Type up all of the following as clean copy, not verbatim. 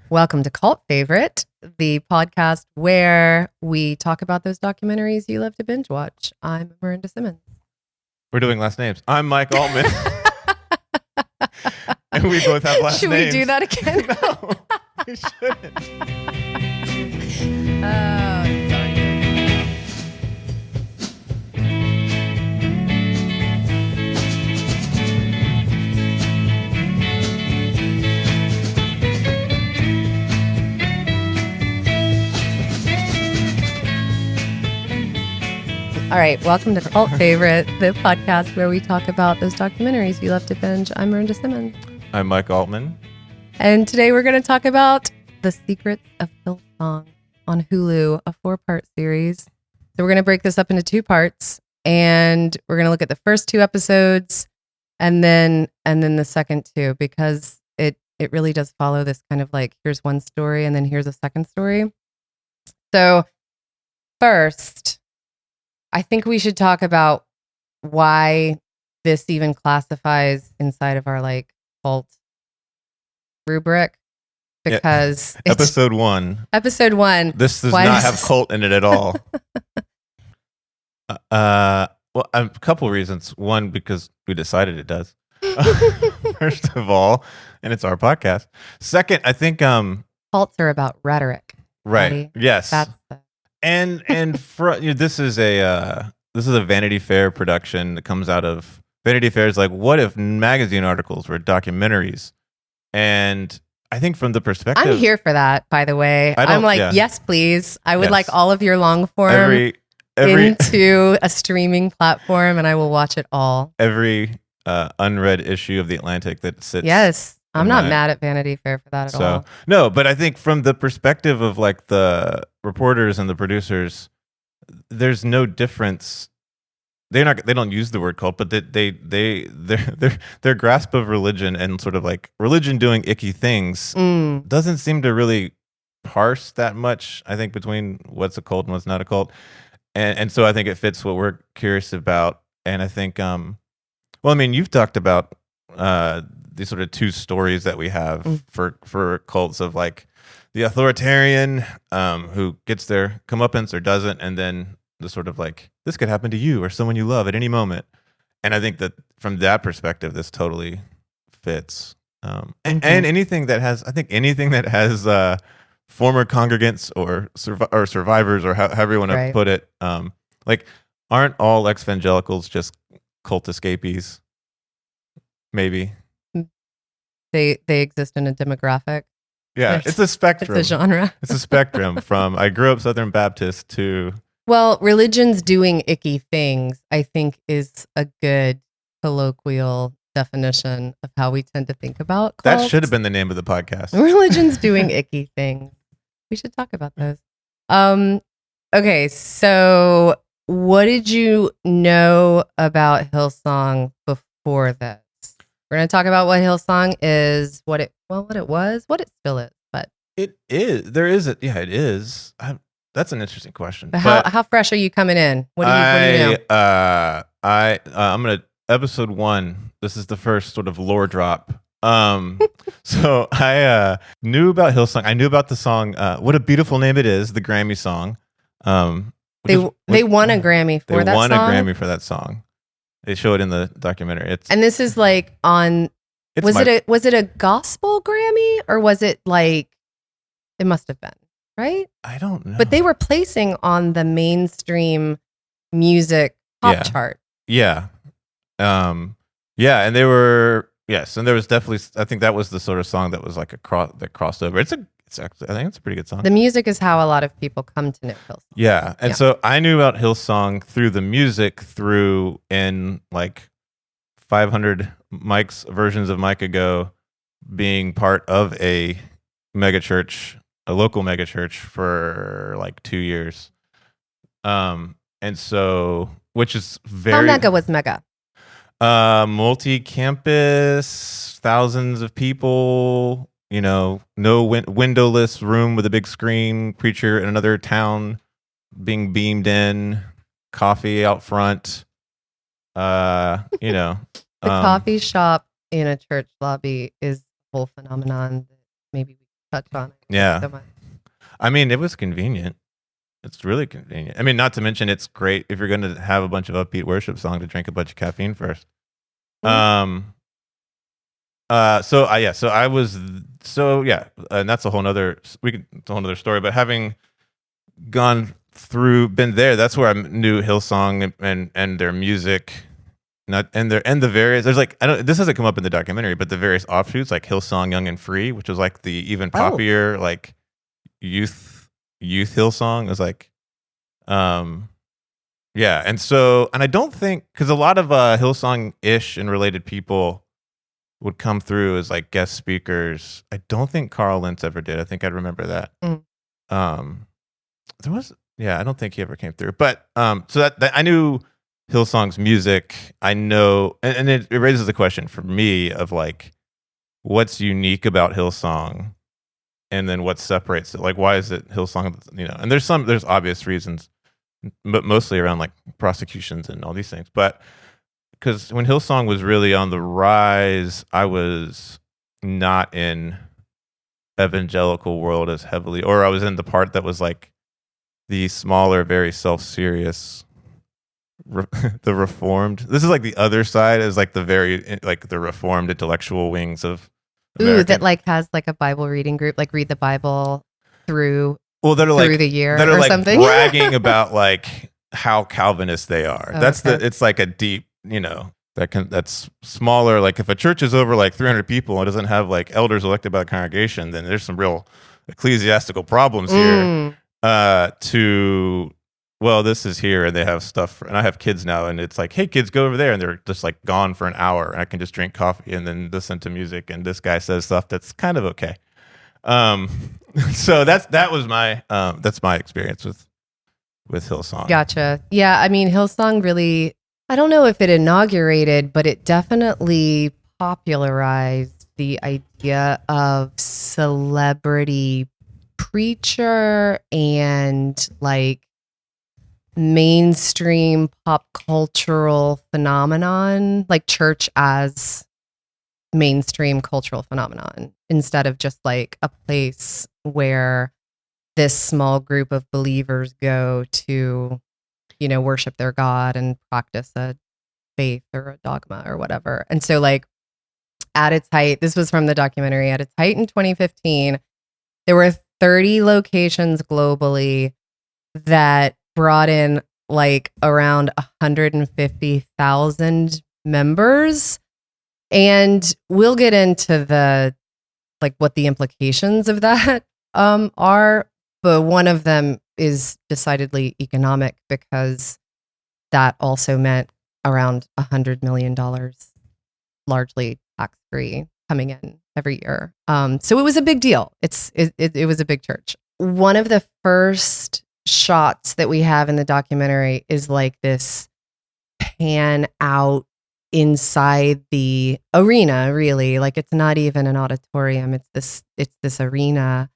Welcome to Cult Favorite, the podcast where we talk about those documentaries you love to binge watch. I'm Miranda Simmons. We're doing last names. I'm Mike Altman. And we both have last Should names. we do that again? No, we shouldn't. Oh, darn it. All right, welcome to Cult Favorite, the podcast where we talk about those documentaries you love to binge. I'm Miranda Simmons. I'm Mike Altman. And today we're going to talk about The Secrets of Hillsong on Hulu, a 4-part series. So we're going to break this up into 2 parts, and we're going to look at the first 2 episodes and then the second 2, because it really does follow this kind of like, here's one story and then here's a second story. So first, I think we should talk about why this even classifies inside of our like cult rubric, because Yeah. Episode 1. Episode 1. This does not have cult in it at all. Well, a couple reasons. One, because we decided it does. First of all, and it's our podcast. Second, I think cults are about rhetoric. Right. Buddy. Yes. That's the... And for, this is a Vanity Fair production that comes out of Vanity Fair. Is like, what if magazine articles were documentaries? And I think from the perspective, I'm here for that. By the way, I'm like, yes, please. I would like all of your long form into a streaming platform, and I will watch it all. Every unread issue of The Atlantic that sits. Yes. I'm not mad at Vanity Fair for that at all. No, but I think from the perspective of like the reporters and the producers, there's no difference. They don't use the word cult, but their grasp of religion and sort of like religion doing icky things doesn't seem to really parse that much, I think, between what's a cult and what's not a cult. And so I think it fits what we're curious about. And I think, you've talked about these sort of 2 stories that we have for cults of like the authoritarian who gets their comeuppance or doesn't, and then the sort of like, this could happen to you or someone you love at any moment. And I think that from that perspective, this totally fits. And anything that has former congregants or survivors, or however you want to put it, like, aren't all evangelicals just cult escapees? Maybe. They exist in a demographic. Yeah, it's a spectrum. It's a genre. It's a spectrum from I grew up Southern Baptist to... Well, religion's doing icky things, I think, is a good colloquial definition of how we tend to think about cults. That should have been the name of the podcast. Religion's doing icky things. We should talk about those. Okay, so what did you know about Hillsong before this? We're going to talk about what Hillsong is, what it was, what it still is. But it is. There is it. Yeah, it is. That's an interesting question. But how fresh are you coming in? What do you know? I'm gonna episode 1. This is the first sort of lore drop. So I knew about Hillsong. I knew about the song "What a Beautiful Name It Is," the Grammy song. They won a Grammy for that song. They won a Grammy for that song. They show it in the documentary. And this is like on. Was it a gospel Grammy, or was it like? It must have been, right? I don't know. But they were placing on the mainstream music pop chart. Yeah. Yeah, and they were, yes, and there was definitely, I think that was the sort of song that was like that crossed over. It's actually, I think it's a pretty good song. The music is how a lot of people come to know Hillsong. Yeah, and so I knew about Hillsong through the music, through in like 500 Mike's versions of Mike ago, being part of a megachurch, a local megachurch for like 2 years. And so, which is very... How mega was mega? Multi-campus, thousands of people, no windowless room with a big screen, preacher in another town being beamed in, coffee out front, The coffee shop in a church lobby is a whole phenomenon that maybe we can touch on it Yeah. so much. I mean, it was convenient. It's really convenient. I mean, not to mention it's great if you're going to have a bunch of upbeat worship song to drink a bunch of caffeine first. Mhm. And that's a whole nother it's a whole nother story. But having been there, that's where I knew Hillsong and their music, and the various. There's like this doesn't come up in the documentary, but the various offshoots like Hillsong Young and Free, which was like the even poppier like youth Hillsong. It was like, yeah, and I don't think because a lot of Hillsong-ish and related people would come through as like guest speakers. I don't think Carl Lentz ever did. I think I'd remember that. There was, I don't think he ever came through. But so that I knew Hillsong's music. I know, and it raises the question for me of like, what's unique about Hillsong, and then what separates it? Like, why is it Hillsong? And there's obvious reasons, but mostly around like prosecutions and all these things. But because when Hillsong was really on the rise, I was not in evangelical world as heavily, or I was in the part that was like the smaller, very self-serious, the reformed. This is like the other side is like the very like the reformed intellectual wings of American. That like has like a Bible reading group, like read the Bible through that are through the year that are or like something. bragging about like how Calvinist they are. It's like a deep, that's smaller. Like if a church is over like 300 people and doesn't have like elders elected by the congregation, then there's some real ecclesiastical problems here. This is here and they have stuff, and I have kids now, and it's like, hey kids, go over there, and they're just like gone for an hour, and I can just drink coffee and then listen to music, and this guy says stuff that's kind of okay. So that was my that's my experience with Hillsong. Gotcha. Yeah, I mean Hillsong really, I don't know if it inaugurated, but it definitely popularized the idea of celebrity preacher and like mainstream pop cultural phenomenon, like church as mainstream cultural phenomenon, instead of just like a place where this small group of believers go to, worship their God and practice a faith or a dogma or whatever. And so like at its height, this was from the documentary, at its height in 2015, there were 30 locations globally that brought in like around 150,000 members. And we'll get into the like what the implications of that are, but one of them is decidedly economic, because that also meant around $100 million, largely tax-free, coming in every year. So it was a big deal. It was a big church. One of the first shots that we have in the documentary is like this pan out inside the arena, really. Like it's not even an auditorium. It's this arena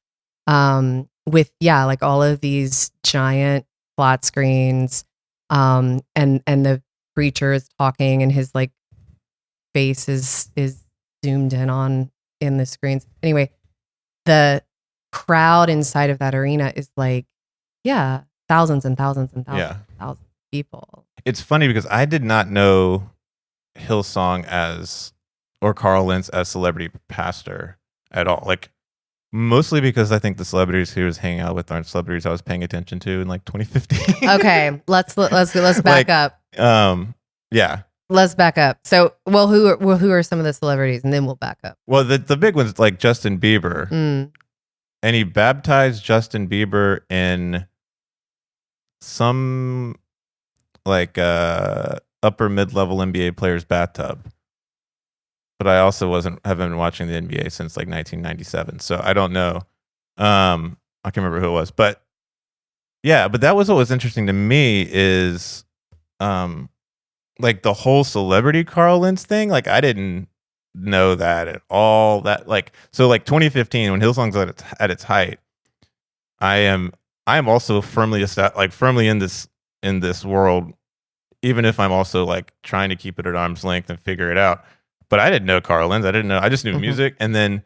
with like all of these giant flat screens, and the preacher is talking, and his like face is zoomed in the screens. Anyway, the crowd inside of that arena is like, thousands and thousands and thousands and thousands of people. It's funny because I did not know Hillsong or Carl Lentz as celebrity pastor at all. Like mostly because I think the celebrities he was hanging out with aren't celebrities I was paying attention to in like 2015. Okay, let's back up. Yeah. Let's back up. So, who are some of the celebrities, and then we'll back up. Well, the big ones like Justin Bieber, and he baptized Justin Bieber in some like upper mid-level NBA player's bathtub. But I also haven't been watching the NBA since like 1997, so I don't know. I can't remember who it was, but that was what was interesting to me is, like the whole celebrity Carl Lentz thing. Like I didn't know that at all. That like 2015 when Hillsong's at its height, I am also firmly in this world, even if I'm also like trying to keep it at arm's length and figure it out. But I didn't know Carl Lentz. I just knew music. And then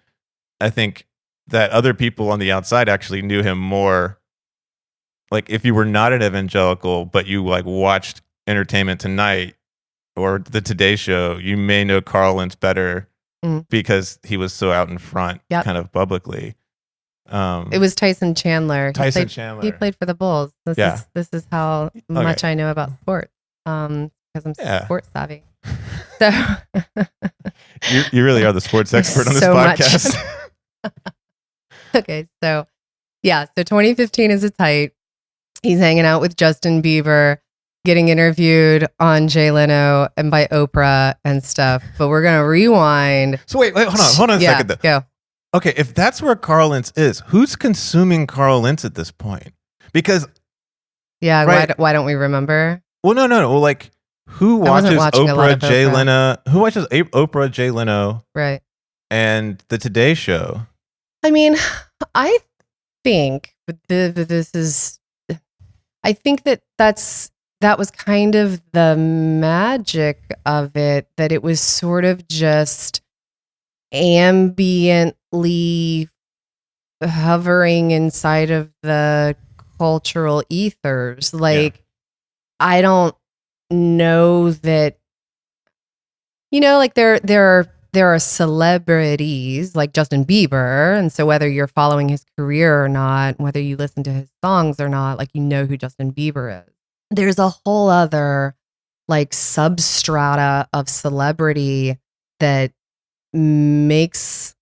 I think that other people on the outside actually knew him more. Like if you were not an evangelical, but you like watched Entertainment Tonight or the Today Show, you may know Carl Lentz better because he was so out in front, kind of publicly. It was Tyson Chandler. He played for the Bulls. This is how much I know about sports because I'm sports savvy. So you really are the sports expert on this podcast. Okay, so 2015 is its height. He's hanging out with Justin Bieber, getting interviewed on Jay Leno and by Oprah and stuff. But we're gonna rewind. So wait, hold on a second though. Go. Okay, if that's where Carl Lentz is, who's consuming Carl Lentz at this point? Because right, why don't we remember? Well, no. Well, like who watches Oprah, Jay Leno? Who watches Oprah, Jay Leno? Right. And the Today Show. I mean, I think I think that was kind of the magic of it, that it was sort of just ambiently hovering inside of the cultural ethers. Like, I don't know that, like there are celebrities like Justin Bieber. And so whether you're following his career or not, whether you listen to his songs or not, like, who Justin Bieber is. There's a whole other like substrata of celebrity that makes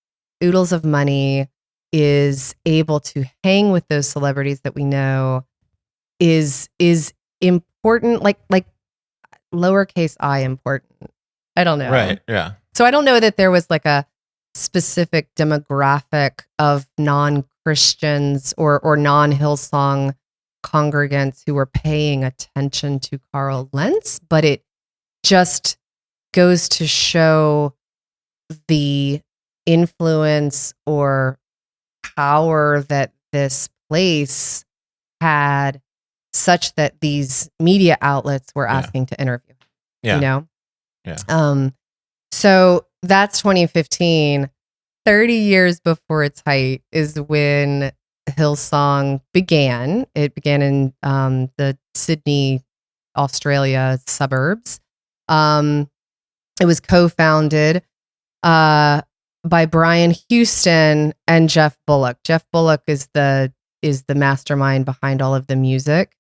oodles of money, is able to hang with those celebrities that we know, is important, like lowercase I important. I don't know. Right. Yeah. So I don't know that there was like a specific demographic of non-Christians or non-Hillsong congregants who were paying attention to Carl Lentz, but it just goes to show the influence or power that this place had, such that these media outlets were asking to interview. Yeah. So that's 2015. 30 years before its height is when Hillsong began. It began in the Sydney, Australia suburbs. It was co-founded by Brian Houston and Jeff Bullock. Jeff Bullock is the mastermind behind all of the music,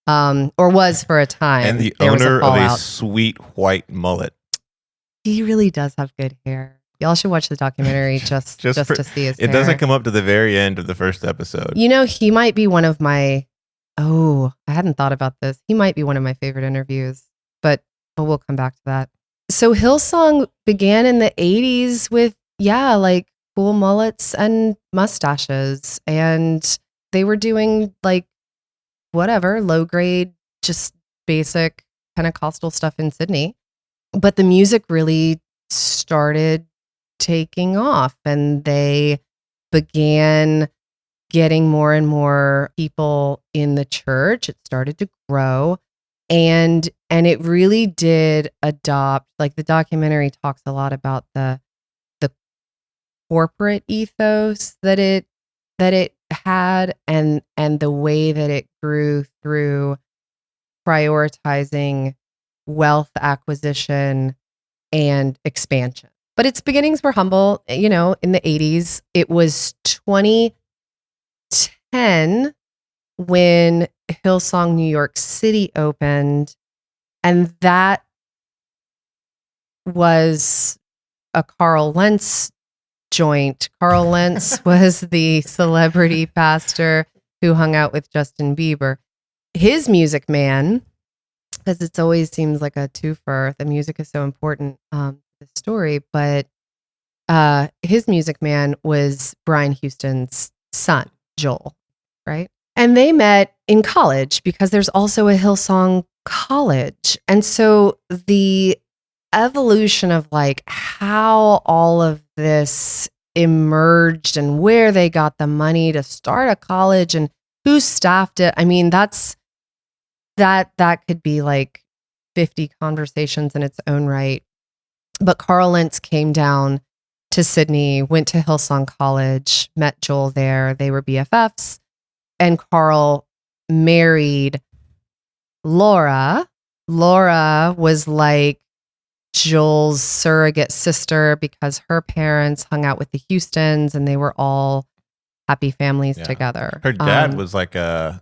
or was for a time. And the owner of a sweet white mullet. He really does have good hair. Y'all should watch the documentary just to see his hair. It doesn't come up to the very end of the first episode. He might be one of my, I hadn't thought about this. He might be one of my favorite interviews, but we'll come back to that. So Hillsong began in the 80s with, like cool mullets and mustaches. And they were doing like whatever, low grade, just basic Pentecostal stuff in Sydney. But the music really started taking off, and they began getting more and more people in the church. It started to grow, and it really did adopt, like the documentary talks a lot about the corporate ethos that it had, and the way that it grew through prioritizing wealth acquisition and expansion. But its beginnings were humble. In the 80s. It was 2010 when Hillsong New York City opened, and that was a Carl Lentz joint. Carl Lentz was the celebrity pastor who hung out with Justin Bieber. His music man, because it always seems like a twofer. The music is so important to the story, but his music man was Brian Houston's son, Joel, right? And they met in college because there's also a Hillsong college. And so the evolution of like how all of this emerged and where they got the money to start a college and who staffed it. I mean, that could be like 50 conversations in its own right. But Carl Lentz came down to Sydney, went to Hillsong College, met Joel there. They were BFFs. And Carl married Laura. Laura was like Joel's surrogate sister because her parents hung out with the Houstons and they were all happy families together. Her dad was like I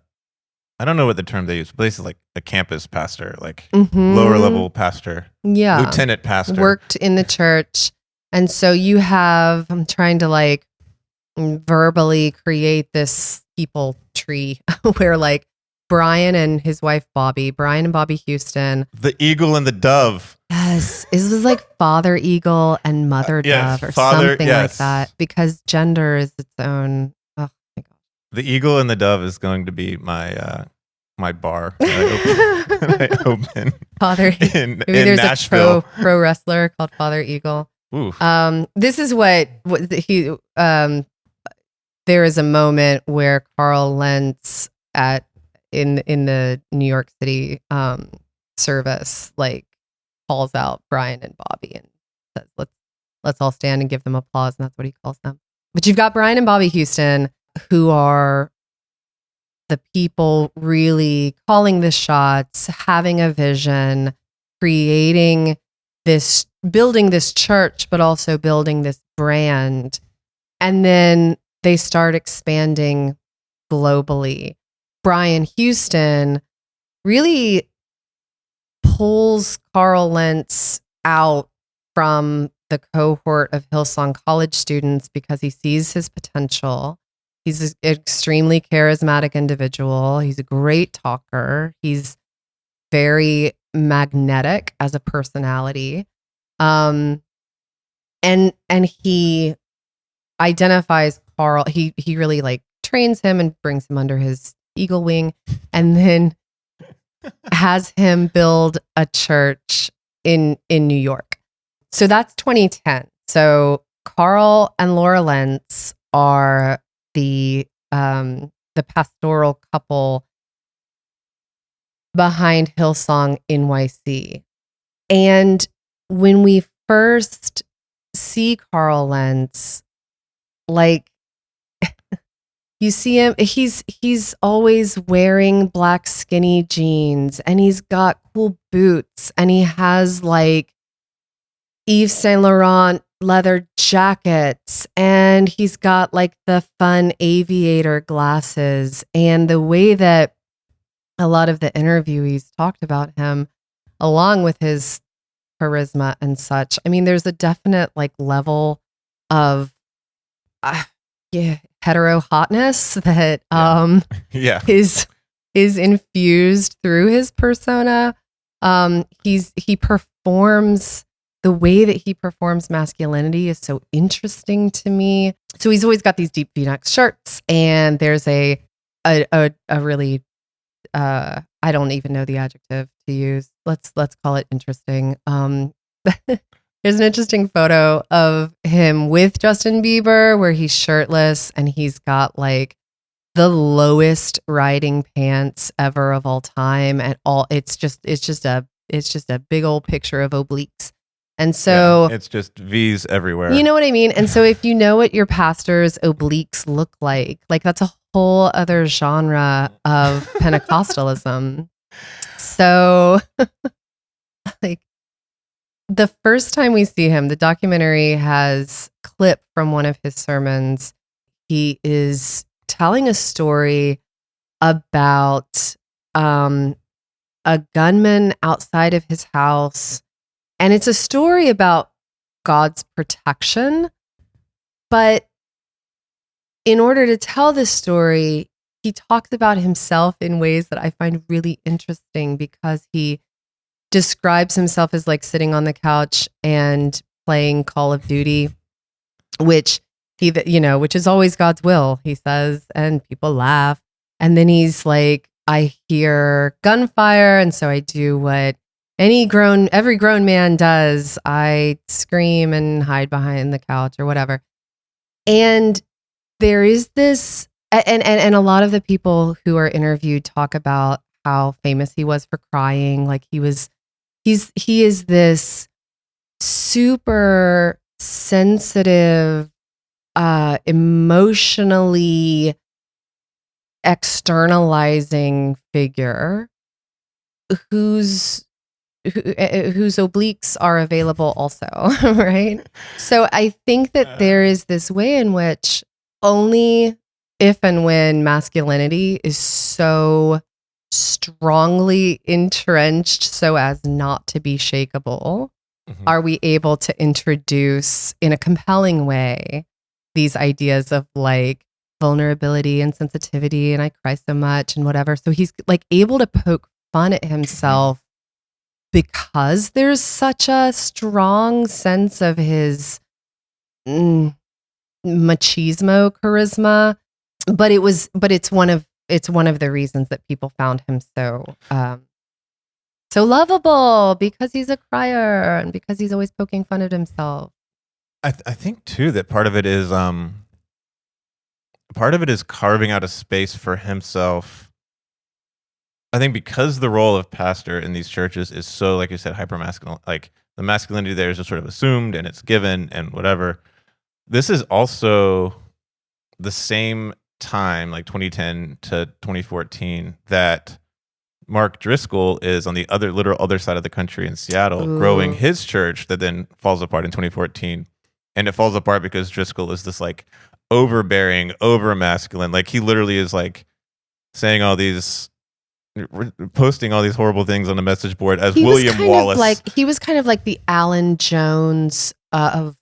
don't know what the term they use, but basically like a campus pastor, like lower level pastor, lieutenant pastor. Worked in the church. And so you have, I'm trying to like verbally create this people tree where like Brian and his wife Bobby, Brian and Bobby Houston. The eagle and the dove. Yes. It was like Father Eagle and Mother Dove or something like that, because gender is its own. Oh my God. The eagle and the dove is going to be my my bar I open Father in there's Nashville. A pro wrestler called Father Eagle. Ooh. This is what he there is a moment where Carl Lentz in the New York City service like calls out Brian and Bobby and says let's all stand and give them applause, and that's what he calls them. But you've got Brian and Bobby Houston, who are the people really calling the shots, having a vision, creating this, building this church, but also building this brand. And then they start expanding globally. Brian Houston really pulls Carl Lentz out from the cohort of Hillsong College students because he sees his potential. He's an extremely charismatic individual. He's a great talker. He's very magnetic as a personality. And he identifies Carl. He really like trains him and brings him under his eagle wing, and then has him build a church in New York. So that's 2010. So Carl and Laura Lentz are the pastoral couple behind Hillsong NYC. And when we first see Carl Lentz, like you see him, he's always wearing black skinny jeans, and he's got cool boots, and he has like Yves Saint Laurent leather jackets, and he's got like the fun aviator glasses. And the way that a lot of the interviewees talked about him, along with his charisma and such, I mean, there's a definite like level of hetero hotness that is infused through his persona. He performs, the way that he performs masculinity is so interesting to me. So he's always got these deep V-neck shirts, and there's a really I don't even know the adjective to use. Let's call it interesting. There's an interesting photo of him with Justin Bieber where he's shirtless and he's got like the lowest riding pants ever of all time, and it's just a big old picture of obliques. And so it's just V's everywhere. You know what I mean? And so if you know what your pastor's obliques look like that's a whole other genre of Pentecostalism. So like the first time we see him, the documentary has a clip from one of his sermons. He is telling a story about a gunman outside of his house. And it's a story about God's protection. But in order to tell this story, he talks about himself in ways that I find really interesting, because he describes himself as like sitting on the couch and playing Call of Duty, which is always God's will, he says, and people laugh. And then he's like, I hear gunfire, and so I do what every grown man does. I scream and hide behind the couch or whatever. And there is this, and a lot of the people who are interviewed talk about how famous he was for crying. Like he is this super sensitive, emotionally externalizing figure whose obliques are available also, right? So I think that there is this way in which only if and when masculinity is so strongly entrenched so as not to be shakable, are we able to introduce in a compelling way these ideas of like vulnerability and sensitivity and I cry so much and whatever. So he's like able to poke fun at himself because there's such a strong sense of his machismo charisma, but it's one of the reasons that people found him so lovable, because he's a crier and because he's always poking fun at himself. I think too that part of it is carving out a space for himself. I think because the role of pastor in these churches is so, like you said, hyper masculine, like the masculinity there is just sort of assumed and it's given and whatever. This is also the same time, like 2010 to 2014, that Mark Driscoll is on the literal other side of the country in Seattle, growing his church that then falls apart in 2014. And it falls apart because Driscoll is this like overbearing, over masculine. Like he literally is like saying all these, posting all these horrible things on the message board as William Wallace. He was kind of like the Alan Jones of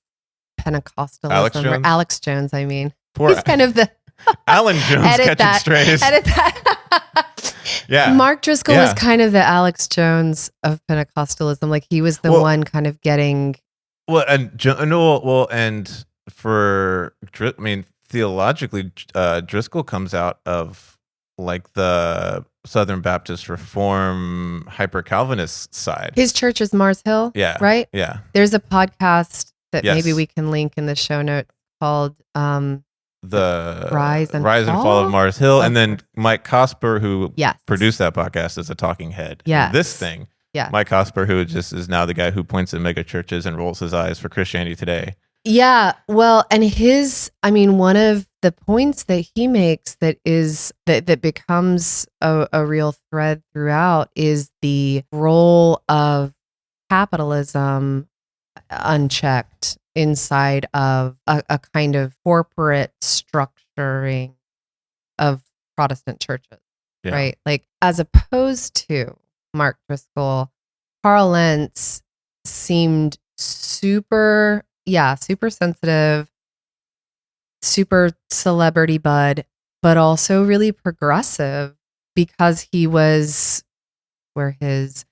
Pentecostalism. Alex Jones, I mean. He's kind of the Alan Jones catching strays. Edit that. Yeah. Mark Driscoll was kind of the Alex Jones of Pentecostalism. Like he was the one kind of getting. Well, and theologically, Driscoll comes out of like the Southern Baptist Reform hyper Calvinist side. His church is Mars Hill. Yeah. Right? Yeah. There's a podcast that maybe we can link in the show notes called the Rise and Fall of Mars Hill. And then Mike Cosper, who produced that podcast, is a talking head. Yeah. This thing. Yeah. Mike Cosper, who just is now the guy who points at megachurches and rolls his eyes for Christianity Today. Yeah, well, and one of the points that he makes that becomes a real thread throughout is the role of capitalism unchecked inside of a kind of corporate structuring of Protestant churches, right? Like as opposed to Mark Driscoll, Carl Lentz seemed super sensitive, super celebrity bud, but also really progressive because he was where his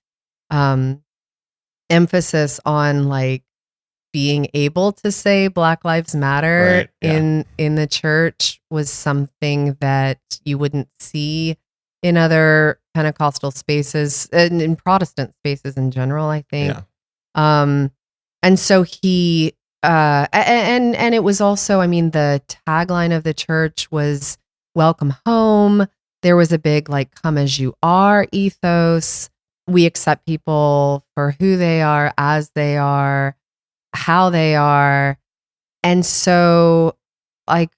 emphasis on like being able to say Black Lives Matter in the church was something that you wouldn't see in other Pentecostal spaces and in Protestant spaces in general, I think. Yeah. And so he and it was also, the tagline of the church was welcome home. There was a big like come as you are ethos. We accept people for who they are, as they are, how they are. And so we'll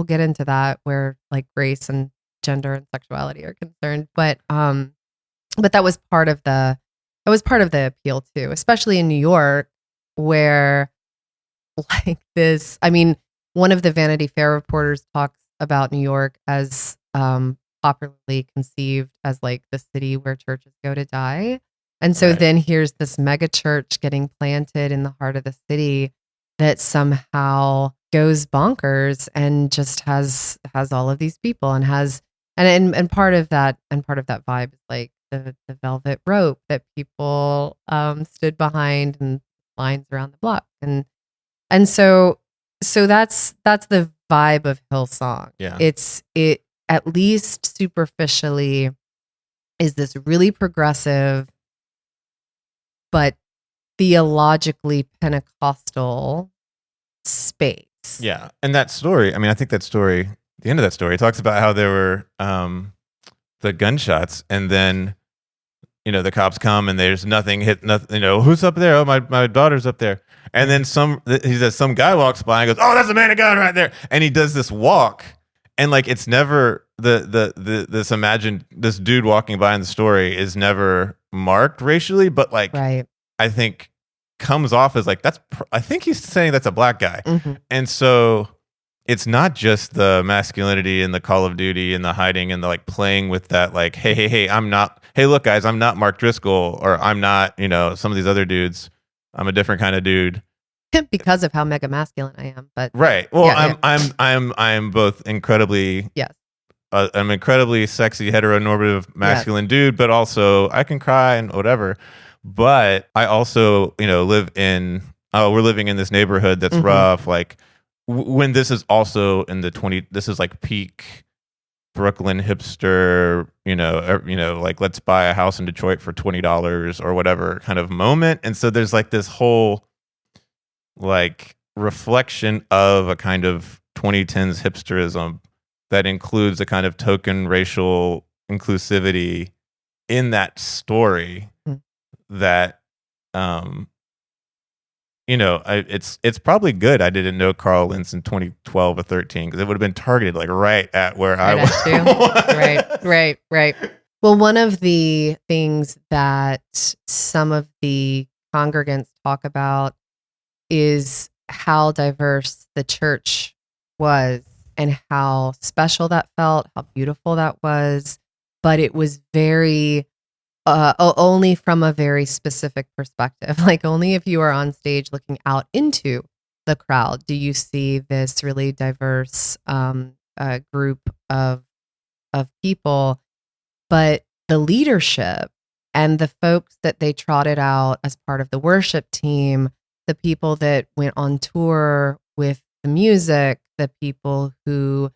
get into that where like race and gender and sexuality are concerned. But that was part of the appeal too, especially in New York, where like this, one of the Vanity Fair reporters talks about New York as popularly conceived as like the city where churches go to die. And so then here's this mega church getting planted in the heart of the city that somehow goes bonkers and just has all of these people and has and part of that vibe is like the velvet rope that people stood behind and lines around the block and so that's the vibe of Hillsong. Yeah. It at least superficially is this really progressive but theologically Pentecostal space. Yeah. And that story, I think that story, the end of that story talks about how there were the gunshots and then the cops come and there's nothing, who's up there? Oh, my daughter's up there. And then he says, some guy walks by and goes, oh, that's the man of God right there. And he does this walk. And like, it's never this dude walking by in the story is never marked racially, but like, right. I think comes off as like, I think he's saying that's a black guy. Mm-hmm. And so it's not just the masculinity and the Call of Duty and the hiding and the like playing with that, like, hey, look guys, I'm not Mark Driscoll, or I'm not, some of these other dudes. I'm a different kind of dude. Because of how mega masculine I am, but right. Well, I'm both incredibly, yes, I'm incredibly sexy heteronormative masculine dude, but also I can cry and whatever. But I also, we're living in this neighborhood that's rough. Like when this is also in this is like peak Brooklyn hipster, like let's buy a house in Detroit for $20 or whatever kind of moment. And so there's like this whole like reflection of a kind of 2010s hipsterism that includes a kind of token racial inclusivity in that story that, it's probably good I didn't know Carl Lentz in 2012 or 13, because it would have been targeted like right at where I was. Right. Well, one of the things that some of the congregants talk about is how diverse the church was and how special that felt, how beautiful that was. But it was very, only from a very specific perspective. Like only if you are on stage looking out into the crowd do you see this really diverse group of people. But the leadership and the folks that they trotted out as part of the worship team, the people that went on tour with the music, the people who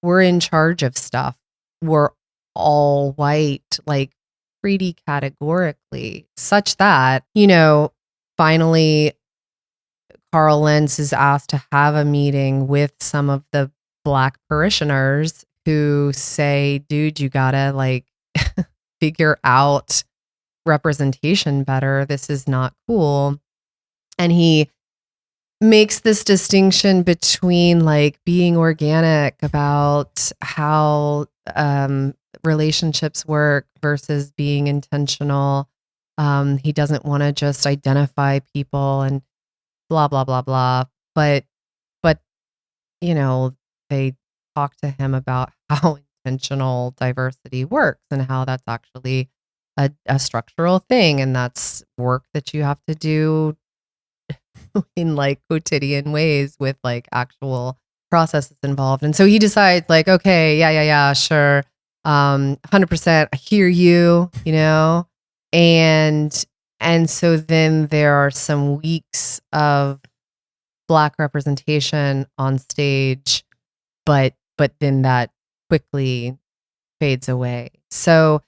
were in charge of stuff were all white, like pretty categorically, such that, finally Carl Lentz is asked to have a meeting with some of the black parishioners who say, dude, you gotta like figure out representation better. This is not cool. And he makes this distinction between like being organic about how relationships work versus being intentional. He doesn't want to just identify people and blah, blah, blah, blah. But they talk to him about how intentional diversity works and how that's actually a structural thing. And that's work that you have to do in like quotidian ways with like actual processes involved. And so he decides like, okay, yeah, sure. 100%. I hear you, and so then there are some weeks of black representation on stage, but then that quickly fades away. So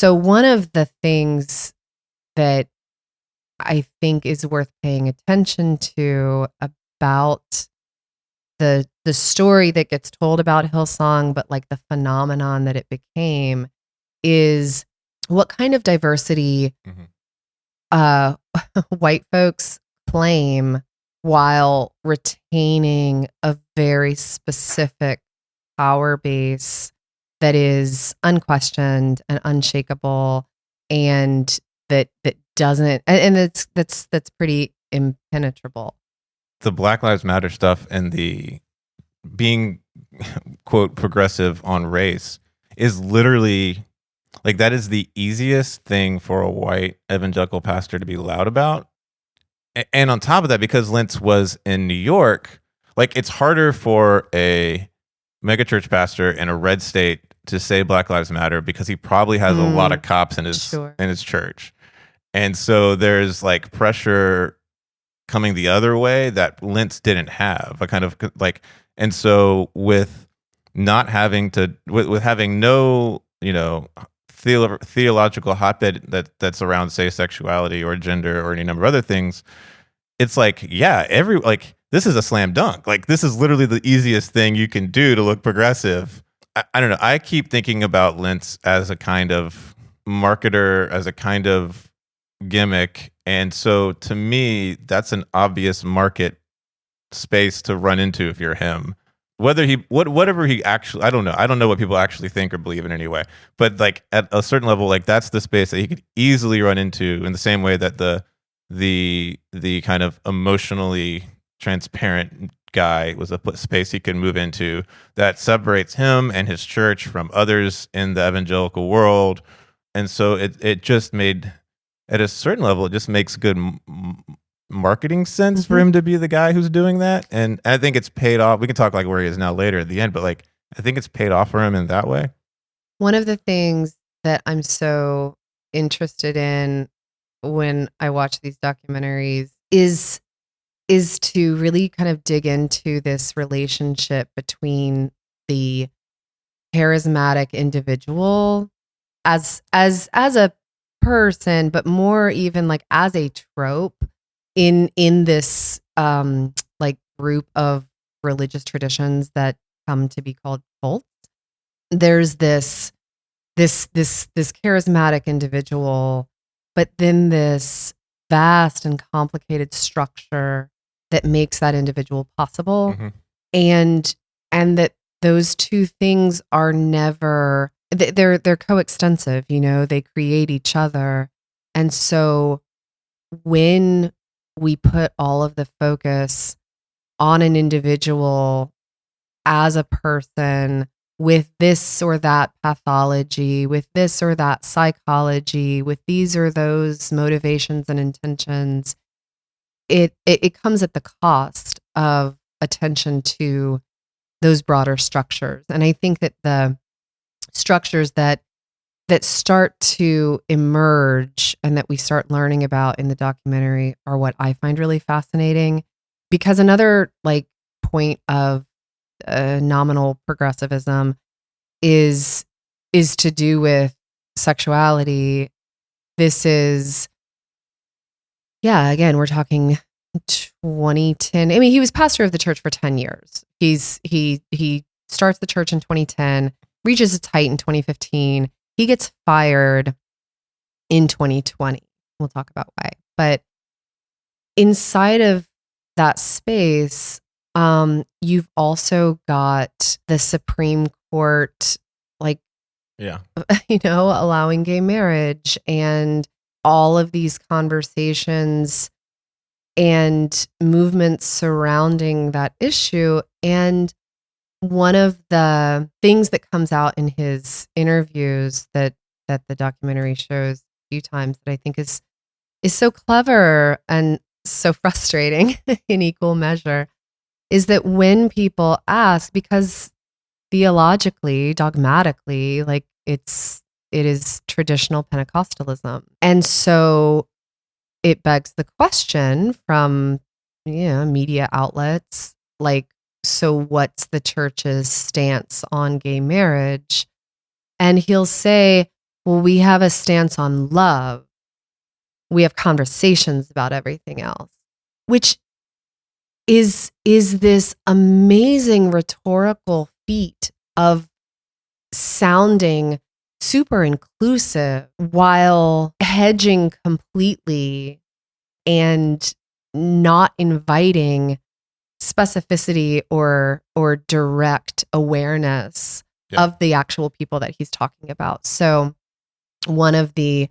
one of the things that I think is worth paying attention to about the story that gets told about Hillsong, but like the phenomenon that it became, is what kind of diversity white folks claim while retaining a very specific power base that is unquestioned and unshakable, and that doesn't, and that's pretty impenetrable. The Black Lives Matter stuff and the being quote progressive on race is literally like, that is the easiest thing for a white evangelical pastor to be loud about. And on top of that, because Lentz was in New York, like it's harder for a megachurch pastor in a red state to say Black Lives Matter because he probably has a lot of cops in his church. And so there's like pressure coming the other way that Lentz didn't have, a kind of like, and so with not having to, with having no, theological hotbed that's around, say, sexuality or gender or any number of other things, it's like, yeah, this is a slam dunk. Like, this is literally the easiest thing you can do to look progressive. I don't know. I keep thinking about Lentz as a kind of marketer as a kind of gimmick. And so to me, that's an obvious market space to run into if you're him. Whatever he actually, I don't know. I don't know what people actually think or believe in anyway. But like at a certain level, like that's the space that he could easily run into in the same way that the kind of emotionally transparent guy was a space he could move into that separates him and his church from others in the evangelical world. And so it just made, at a certain level, it just makes good marketing sense for him to be the guy who's doing that. And I think it's paid off. We can talk like where he is now later at the end, but like I think it's paid off for him in that way. One of the things that I'm so interested in when I watch these documentaries is to really kind of dig into this relationship between the charismatic individual as a person, but more even like as a trope in this like group of religious traditions that come to be called cults. There's this charismatic individual, but then this vast and complicated structure that makes that individual possible. And that those two things are never, they're coextensive, you know, they create each other. And so when we put all of the focus on an individual as a person with this or that pathology, with this or that psychology, with these or those motivations and intentions, it comes at the cost of attention to those broader structures. And I think that the structures that start to emerge and that we start learning about in the documentary are what I find really fascinating, because another like point of nominal progressivism is to do with sexuality. This is, yeah, again, we're talking 2010. I mean, he was pastor of the church for 10 years. He starts the church in 2010, reaches its height in 2015. He gets fired in 2020. We'll talk about why. But inside of that space, you've also got the Supreme Court, like, you know, allowing gay marriage and all of these conversations and movements surrounding that issue. And one of the things that comes out in his interviews that the documentary shows a few times that I think is so clever and so frustrating in equal measure is that when people ask, because theologically, dogmatically, like it is traditional Pentecostalism. And so it begs the question from, you know, media outlets, like, so what's the church's stance on gay marriage? And he'll say, well, we have a stance on love. We have conversations about everything else, which is this amazing rhetorical feat of sounding super inclusive while hedging completely and not inviting specificity or direct awareness of the actual people that he's talking about. So one of the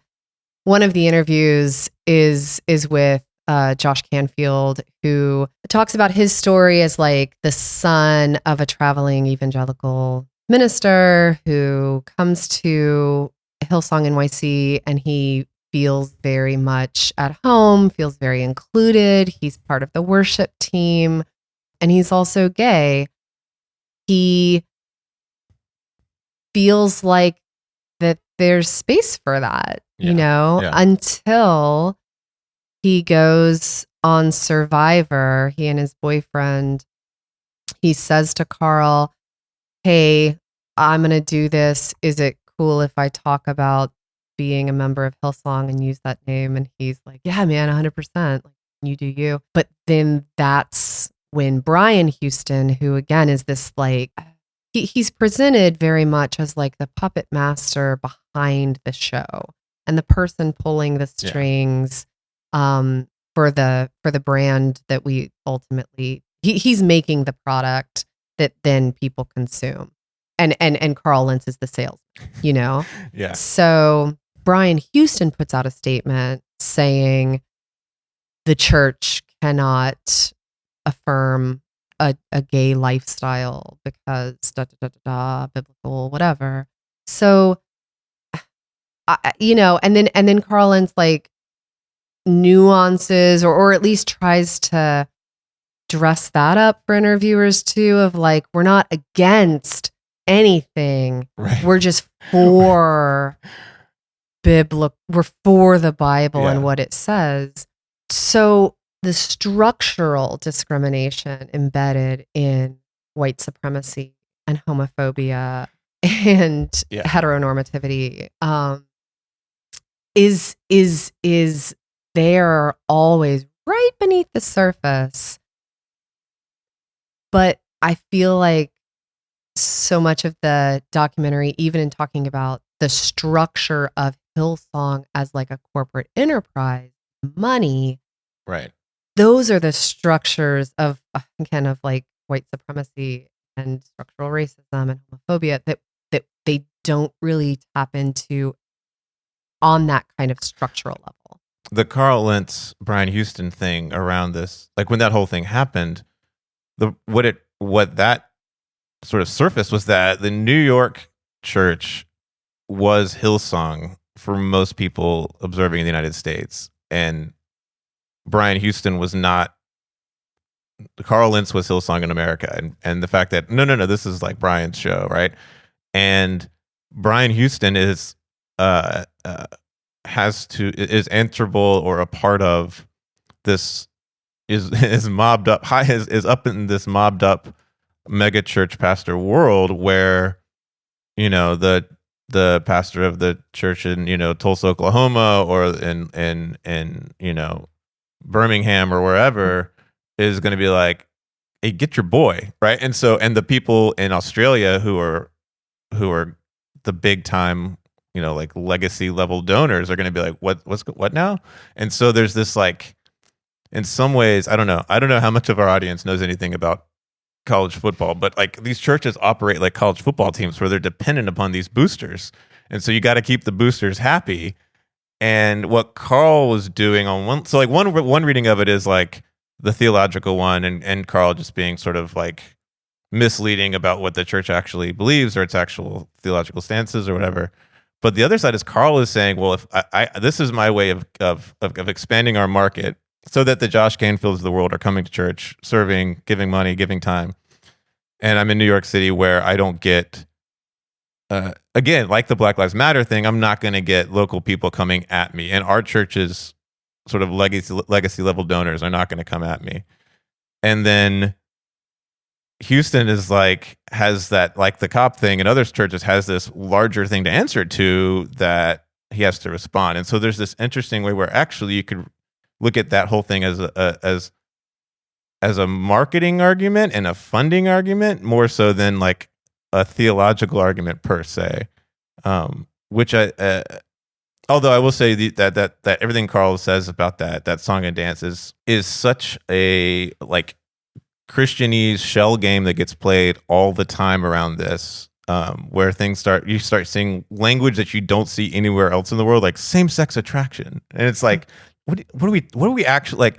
interviews is with Josh Canfield, who talks about his story as like the son of a traveling evangelical minister who comes to Hillsong NYC, and he feels very much at home, feels very included. He's part of the worship team, and he's also gay. He feels like that there's space for that, you know, until he goes on Survivor. He and his boyfriend, he says to Carl, hey, I'm going to do this. Is it cool if I talk about being a member of Hillsong and use that name? And he's like, yeah, man, 100%. You do you. But then that's when Brian Houston, who again is this like, he's presented very much as like the puppet master behind the show and the person pulling the strings for the brand that we ultimately he's making the product that then people consume. And Carl Lentz is the salesman, you know? Yeah. So Brian Houston puts out a statement saying the church cannot affirm a gay lifestyle because biblical, whatever. So, and then Carl Lentz like nuances or at least tries to dress that up for interviewers too, of like, we're not against anything. Right. We're just for we're for the Bible and what it says. So the structural discrimination embedded in white supremacy and homophobia and heteronormativity is there always right beneath the surface. But I feel like so much of the documentary, even in talking about the structure of Hillsong as like a corporate enterprise, money, right? Those are the structures of kind of like white supremacy and structural racism and homophobia that they don't really tap into on that kind of structural level. The Carl Lentz, Brian Houston thing around this, like when that whole thing happened, what that sort of surfaced was that the New York church was Hillsong for most people observing in the United States, and Brian Houston was not. Carl Lentz was Hillsong in America, and the fact that no, this is like Brian's show, right? And Brian Houston is answerable or a part of this is mobbed up is up in this mobbed up mega church pastor world where the pastor of the church in Tulsa, Oklahoma, or in Birmingham or wherever is going to be like, hey, get your boy, right? And the people in Australia who are the big time like legacy level donors are going to be like, what now? And so there's this like, in some ways, I don't know how much of our audience knows anything about college football, but like these churches operate like college football teams where they're dependent upon these boosters. And so you got to keep the boosters happy. And what Carl was doing on one reading of it is like the theological one, and Carl just being sort of like misleading about what the church actually believes or its actual theological stances or whatever. But the other side is Carl is saying, well, if this is my way of expanding our market so that the Josh Canfields of the world are coming to church, serving, giving money, giving time. And I'm in New York City where I don't get, again, like the Black Lives Matter thing, I'm not going to get local people coming at me. And our church's sort of legacy level donors are not going to come at me. And then Houston is like, has that, like the cop thing, and other churches has this larger thing to answer to that he has to respond. And so there's this interesting way where actually you could look at that whole thing as a marketing argument and a funding argument more so than like a theological argument per se. Which although I will say that everything Carl says about that song and dance is such a like Christianese shell game that gets played all the time around this, where you start seeing language that you don't see anywhere else in the world, like same-sex attraction, and it's like, what do we actually like,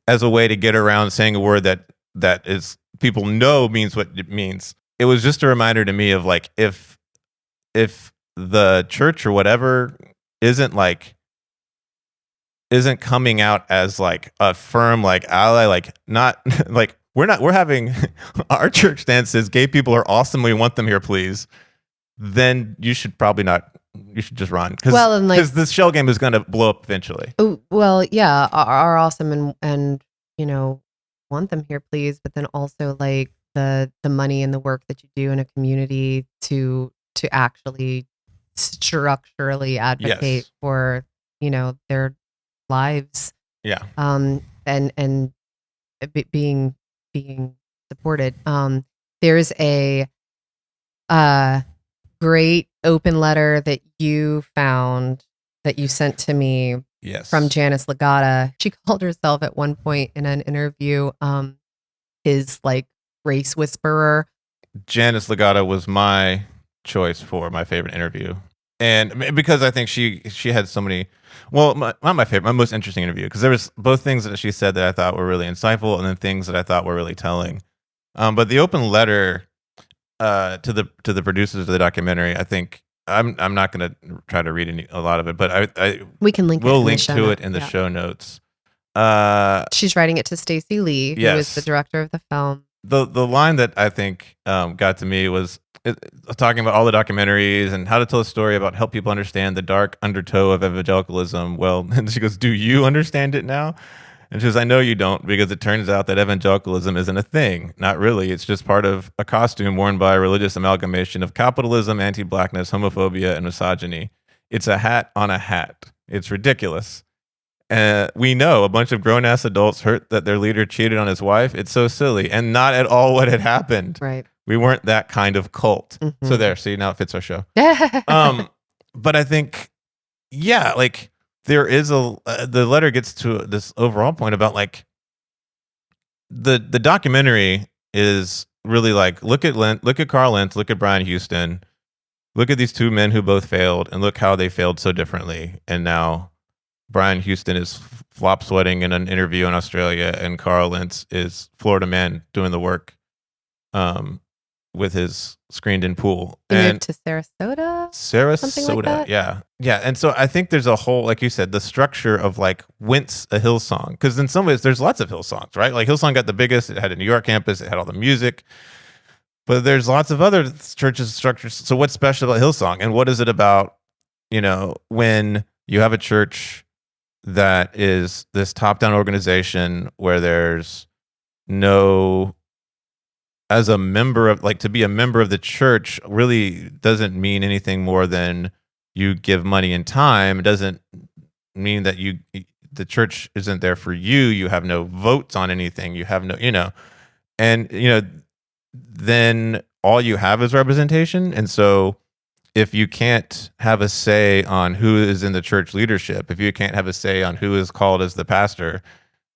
as a way to get around saying a word that is people know means what it means. It was just a reminder to me of like, if the church or whatever isn't coming out as like a firm like ally, like not like we're having our church stance says gay people are awesome, we want them here, please, then you should just run, because this shell game is going to blow up eventually. Well, yeah, are awesome and want them here, please, but then also like the money and the work that you do in a community to actually structurally advocate for their lives, and being supported. There's a great open letter that you found that you sent to me Yes. from Janice Legata. She called herself at one point in an interview his like race whisperer. Janice Legata was my choice for my favorite interview. And because I think she had so many, well, not my favorite, my most interesting interview, because there was both things that she said that I thought were really insightful, and then things that I thought were really telling. But the open letter to the producers of the documentary, I think I'm not going to try to read a lot of it, but we can link we'll link to it in the show notes. She's writing it to Stacey Lee, who is the director of the film. The line that I think got to me was talking about all the documentaries and how to tell a story about help people understand the dark undertow of evangelicalism. Well, and she goes, "Do you understand it now?" And she goes, "I know you don't, because it turns out that evangelicalism isn't a thing. Not really. It's just part of a costume worn by a religious amalgamation of capitalism, anti-blackness, homophobia, and misogyny. It's a hat on a hat. It's ridiculous. We know a bunch of grown-ass adults hurt that their leader cheated on his wife. It's so silly and not at all what had happened. Right. We weren't that kind of cult." Mm-hmm. So there, see, now it fits our show. But I think, yeah, like there is the letter gets to this overall point about like the documentary is really like, look at Carl Lentz, look at Brian Houston, look at these two men who both failed, and look how they failed so differently. And now Brian Houston is flop sweating in an interview in Australia, and Carl Lentz is Florida man doing the work with his screened-in pool. He moved to Sarasota? Something like that? Yeah. And so I think there's a whole, like you said, the structure of like whence a Hillsong, because in some ways there's lots of Hillsongs, right? Like Hillsong got the biggest. It had a New York campus. It had all the music. But there's lots of other churches structures. So what's special about Hillsong, and what is it about, when you have a church that is this top-down organization where there's no, as a member of, like, to be a member of the church really doesn't mean anything more than you give money and time. It doesn't mean that the church isn't there for you. You have no votes on anything. You have no, and, then all you have is representation. And so if you can't have a say on who is in the church leadership, if you can't have a say on who is called as the pastor,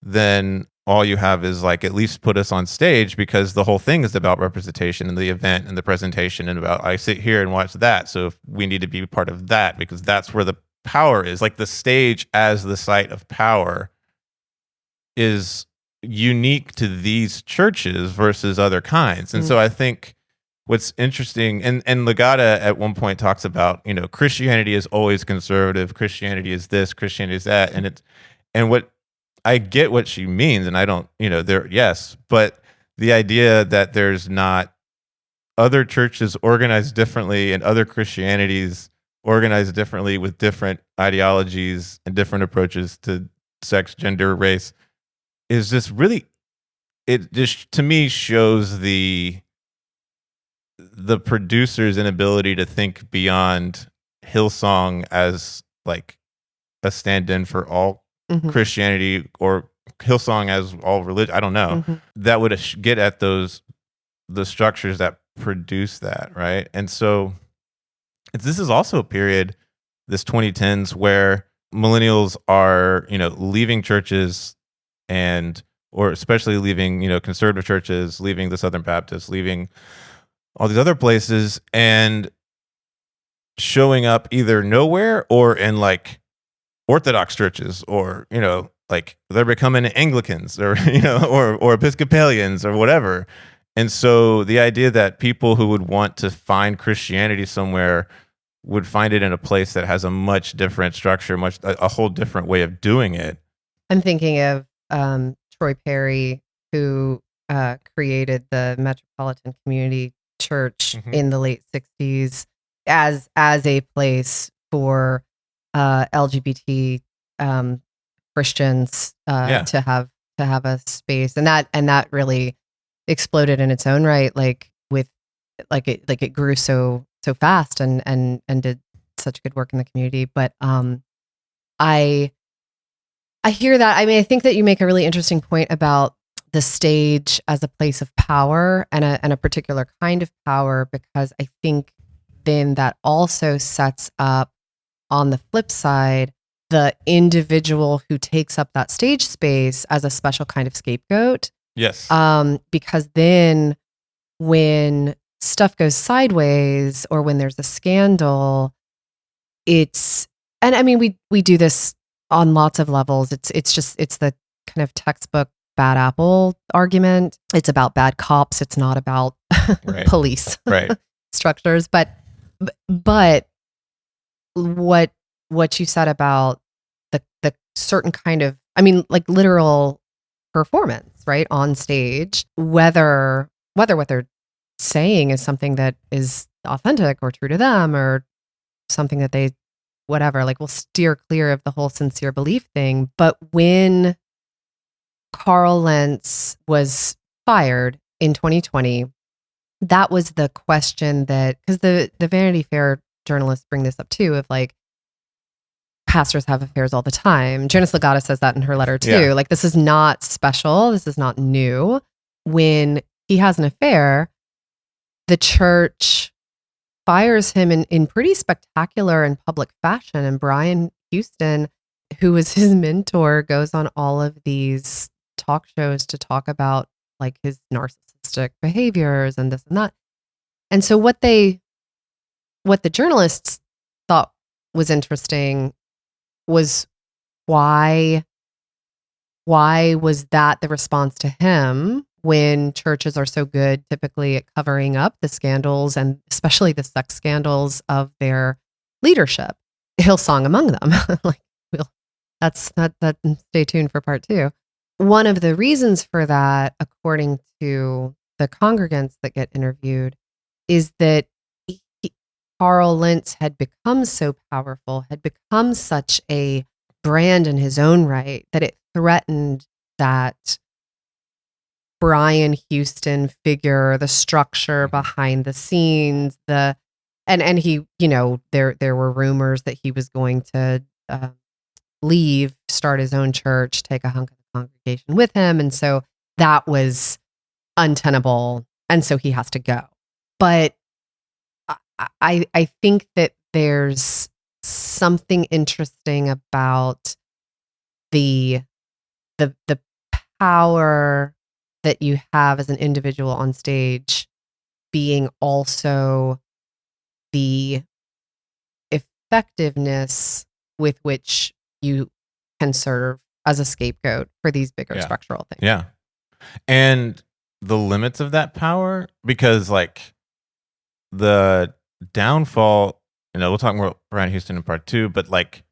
then all you have is like, at least put us on stage, because the whole thing is about representation and the event and the presentation, and about, I sit here and watch that. So if we need to be part of that, because that's where the power is. Like the stage as the site of power is unique to these churches versus other kinds. And so I think what's interesting, and Legata at one point talks about, Christianity is always conservative, Christianity is this, Christianity is that, and what I get what she means, and I don't, yes, but the idea that there's not other churches organized differently and other Christianities organized differently with different ideologies and different approaches to sex, gender, race, is just really, it just to me shows the producer's inability to think beyond Hillsong as like a stand-in for all Christianity, or Hillsong as all religion. I don't know. That would get at the structures that produce that, right? And so this is also a period, this 2010s, where millennials are, leaving churches, or especially leaving, conservative churches, leaving the Southern Baptists, leaving all these other places, and showing up either nowhere or in like Orthodox churches, or, like they're becoming Anglicans, or, or Episcopalians or whatever. And so the idea that people who would want to find Christianity somewhere would find it in a place that has a much different structure, a whole different way of doing it. I'm thinking of Troy Perry, who created the Metropolitan Community Church in the late 60s as a place for LGBT Christians to have a space, and that really exploded in its own right, like it grew so fast and did such good work in the community. But I hear that. I mean, I think that you make a really interesting point about the stage as a place of power and a particular kind of power, because I think then that also sets up, on the flip side, the individual who takes up that stage space as a special kind of scapegoat. Yes. Because then when stuff goes sideways or when there's a scandal, and I mean, we do this on lots of levels. It's the kind of textbook bad apple argument. It's about bad cops. It's not about police structures. But what you said about the certain kind of, I mean, like literal performance, right, on stage, whether what they're saying is something that is authentic or true to them, or something that they whatever, like, we'll steer clear of the whole sincere belief thing. But when Carl Lentz was fired in 2020, that was the question that, because the Vanity Fair journalists bring this up too, of like, pastors have affairs all the time. Janice Legata says that in her letter too. Yeah. Like, this is not special. This is not new. When he has an affair, the church fires him in pretty spectacular and public fashion. And Brian Houston, who was his mentor, goes on all of these talk shows to talk about like his narcissistic behaviors and this and that. And so what the journalists thought was interesting was why was that the response to him, when churches are so good typically at covering up the scandals, and especially the sex scandals of their leadership, Hillsong among them. Like, that's that. Stay tuned for part 2. One of the reasons for that, according to the congregants that get interviewed, is that Carl Lentz had become so powerful, had become such a brand in his own right, that it threatened that Brian Houston figure, the structure behind the scenes, and he, there were rumors that he was going to leave, start his own church, take a hunk of the congregation with him, and so that was untenable, and so he has to go. But I think that there's something interesting about the power that you have as an individual on stage being also the effectiveness with which you can serve as a scapegoat for these bigger structural things. Yeah. And the limits of that power, because like the downfall, we'll talk more about Brian Houston in part 2, but like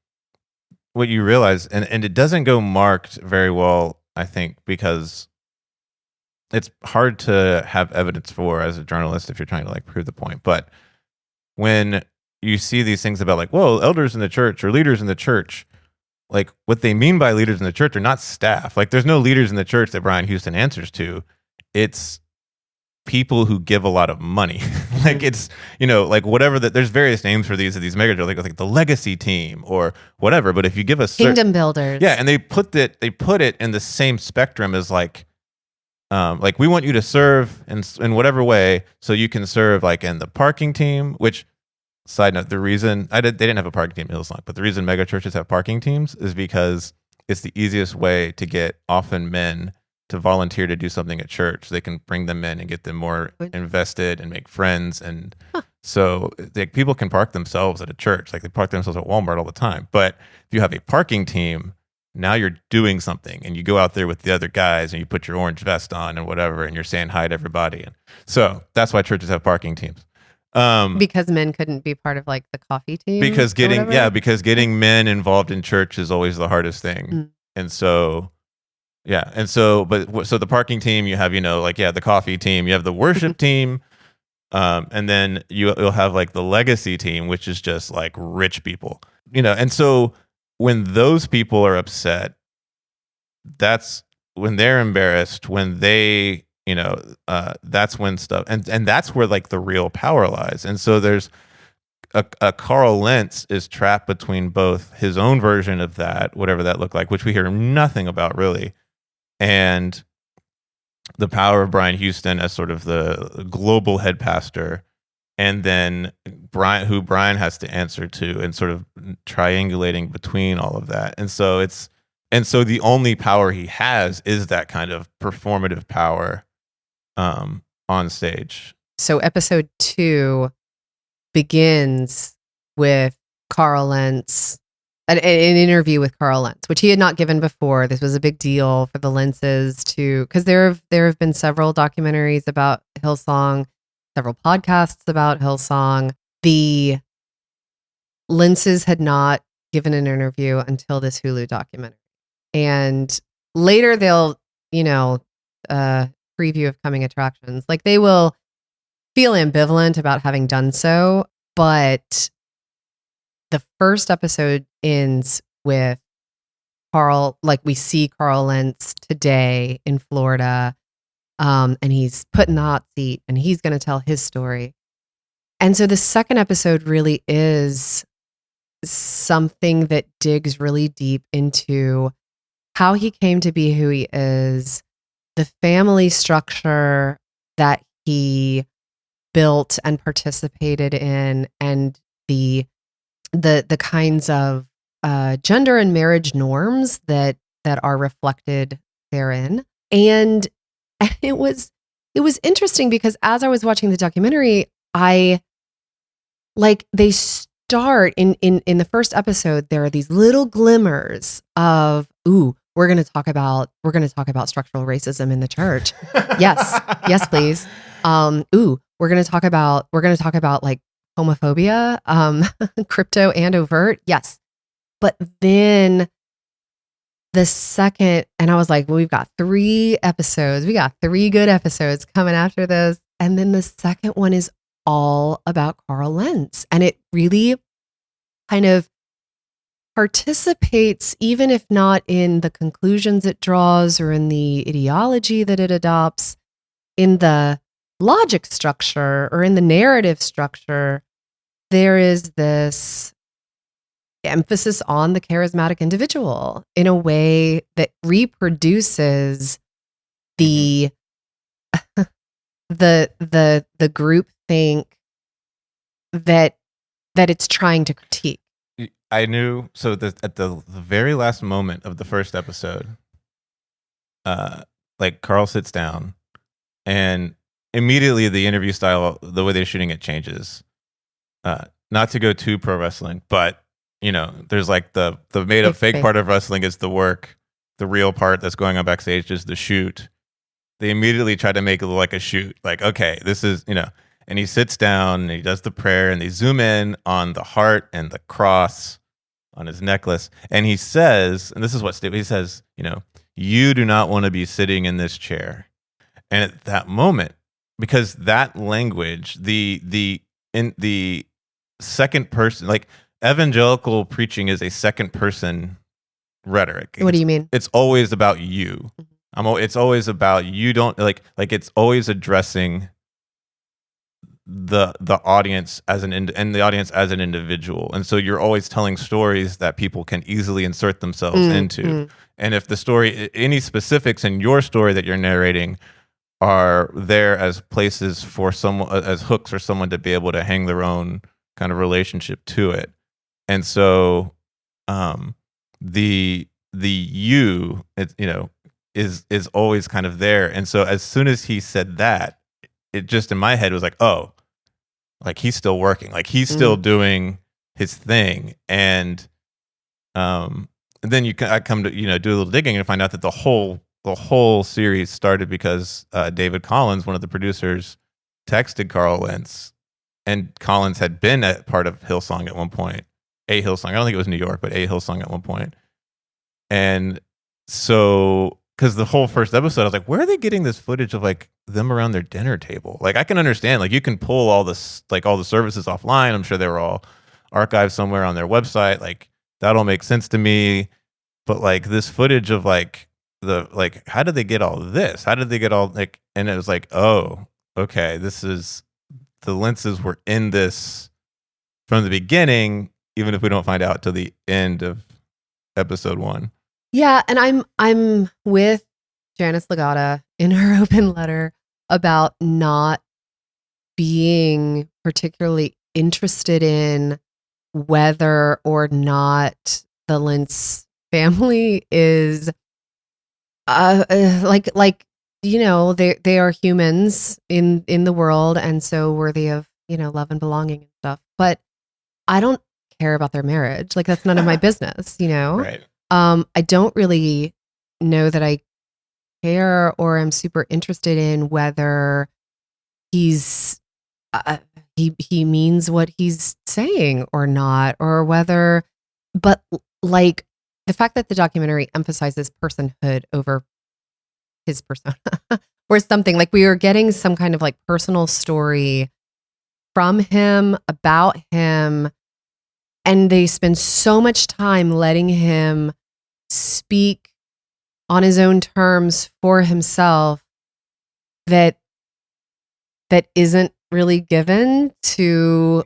what you realize, and it doesn't go marked very well, I think, because it's hard to have evidence for as a journalist if you're trying to like prove the point. But when you see these things about like, well, elders in the church or leaders in the church, like what they mean by leaders in the church are not staff. Like, there's no leaders in the church that Brian Houston answers to. It's people who give a lot of money. Like, it's, like whatever that, there's various names for these megachurches, like the legacy team or whatever. But if you give a kingdom builders, and they put it in the same spectrum as like we want you to serve in whatever way, so you can serve like in the parking team. Which, side note, the reason they didn't have a parking team in Hillsong, but the reason megachurches have parking teams is because it's the easiest way to get often men to volunteer to do something at church. They can bring them in and get them more invested and make friends. And so people can park themselves at a church. Like, they park themselves at Walmart all the time. But if you have a parking team, now you're doing something, and you go out there with the other guys and you put your orange vest on and whatever, and you're saying hi to everybody. And so that's why churches have parking teams. Because men couldn't be part of like the coffee team. Because getting men involved in church is always the hardest thing. And so, so the parking team, you have, the coffee team, you have the worship team, and then you'll have like the legacy team, which is just like rich people, and so when those people are upset, that's when they're embarrassed, when they, that's when stuff, and that's where like the real power lies. And so there's a Carl Lentz is trapped between both his own version of that, whatever that looked like, which we hear nothing about really, and the power of Brian Houston as sort of the global head pastor, and then who Brian has to answer to, and sort of triangulating between all of that. And so the only power he has is that kind of performative power on stage. So episode 2 begins with Carl Lentz, an interview with Carl Lentz, which he had not given before. This was a big deal for the Lentzes because there have been several documentaries about Hillsong, several podcasts about Hillsong. The Lentzes had not given an interview until this Hulu documentary. And later they'll, preview of coming attractions. Like they will feel ambivalent about having done so, but the first episode ends with Carl, like we see Carl Lentz today in Florida, and he's put in the hot seat and he's going to tell his story. And so the second episode really is something that digs really deep into how he came to be who he is, the family structure that he built and participated in, and the kinds of gender and marriage norms that are reflected therein. And it was interesting because as I was watching the documentary, they start in the first episode, there are these little glimmers of, we're going to talk about structural racism in the church. Yes, please. We're going to talk about like homophobia, crypto and overt. Yes. But then the second, and I was like, well, we've got 3 episodes. We got 3 good episodes coming after this. And then the second one is all about Carl Lentz. And it really kind of participates, even if not in the conclusions it draws or in the ideology that it adopts, in the logic structure or in the narrative structure. There is this emphasis on the charismatic individual in a way that reproduces the group think that it's trying to critique. I knew. So at the very last moment of the first episode, like Carl sits down, and immediately the interview style, the way they're shooting it, changes. Not to go too pro wrestling, but there's like the made up fake part of wrestling is the work. The real part that's going on backstage is the shoot. They immediately try to make it look like a shoot. Like, okay, this is, and he sits down and he does the prayer, and they zoom in on the heart and the cross on his necklace. And he says, and this is what he says, you do not want to be sitting in this chair. And at that moment, because that language, in the second person, like evangelical preaching is a second person rhetoric. What do you mean? It's always about you. It's always about you. Don't like it's always addressing the audience and the audience as an individual. And so you're always telling stories that people can easily insert themselves into. And if the story, any specifics in your story that you're narrating are there as places for someone, as hooks for someone to be able to hang their own kind of relationship to it. And so the you, is always kind of there. And so as soon as he said that, it just in my head was like, oh, like he's still working, like he's still doing his thing. And then I come to do a little digging and find out that the whole series started because David Collins, one of the producers, texted Carl Lentz, and Collins had been a part of Hillsong at one point, a Hillsong. I don't think it was New York, but a Hillsong at one point. And so, because the whole first episode, I was like, where are they getting this footage of like them around their dinner table? Like, I can understand, like you can pull all this, like all the services offline. I'm sure they were all archived somewhere on their website. Like that all makes sense to me. But like this footage of like how did they get all this? How did they get all like? And it was like, oh, okay, this is the Lentzes were in this from the beginning, even if we don't find out till the end of episode 1. Yeah, and I'm with Janice Legata in her open letter about not being particularly interested in whether or not the Lentz family is like they are humans in the world, and so worthy of love and belonging and stuff. But I don't care about their marriage. Like, that's none of my business. Right. I don't really know that I care or am super interested in whether he's he means what he's saying or not, or whether, but like the fact that the documentary emphasizes personhood over his persona or something, like we were getting some kind of like personal story from him about him, and they spend so much time letting him speak on his own terms for himself that isn't really given to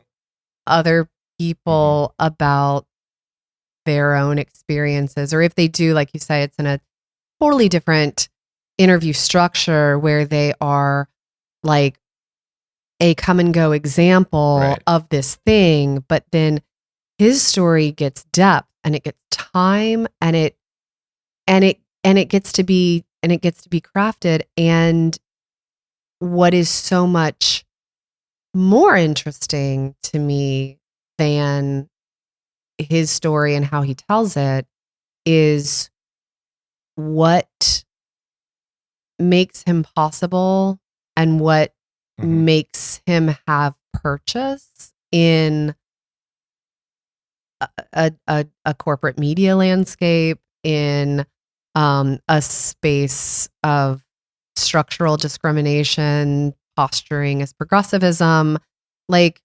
other people about their own experiences. Or if they do, like you say, it's in a totally different interview structure where they are like a come and go example of this thing, but then his story gets depth and it gets time and it gets to be crafted. And what is so much more interesting to me than his story and how he tells it is what makes him possible and what makes him have purchase in a corporate media landscape, in a space of structural discrimination, posturing as progressivism. Like,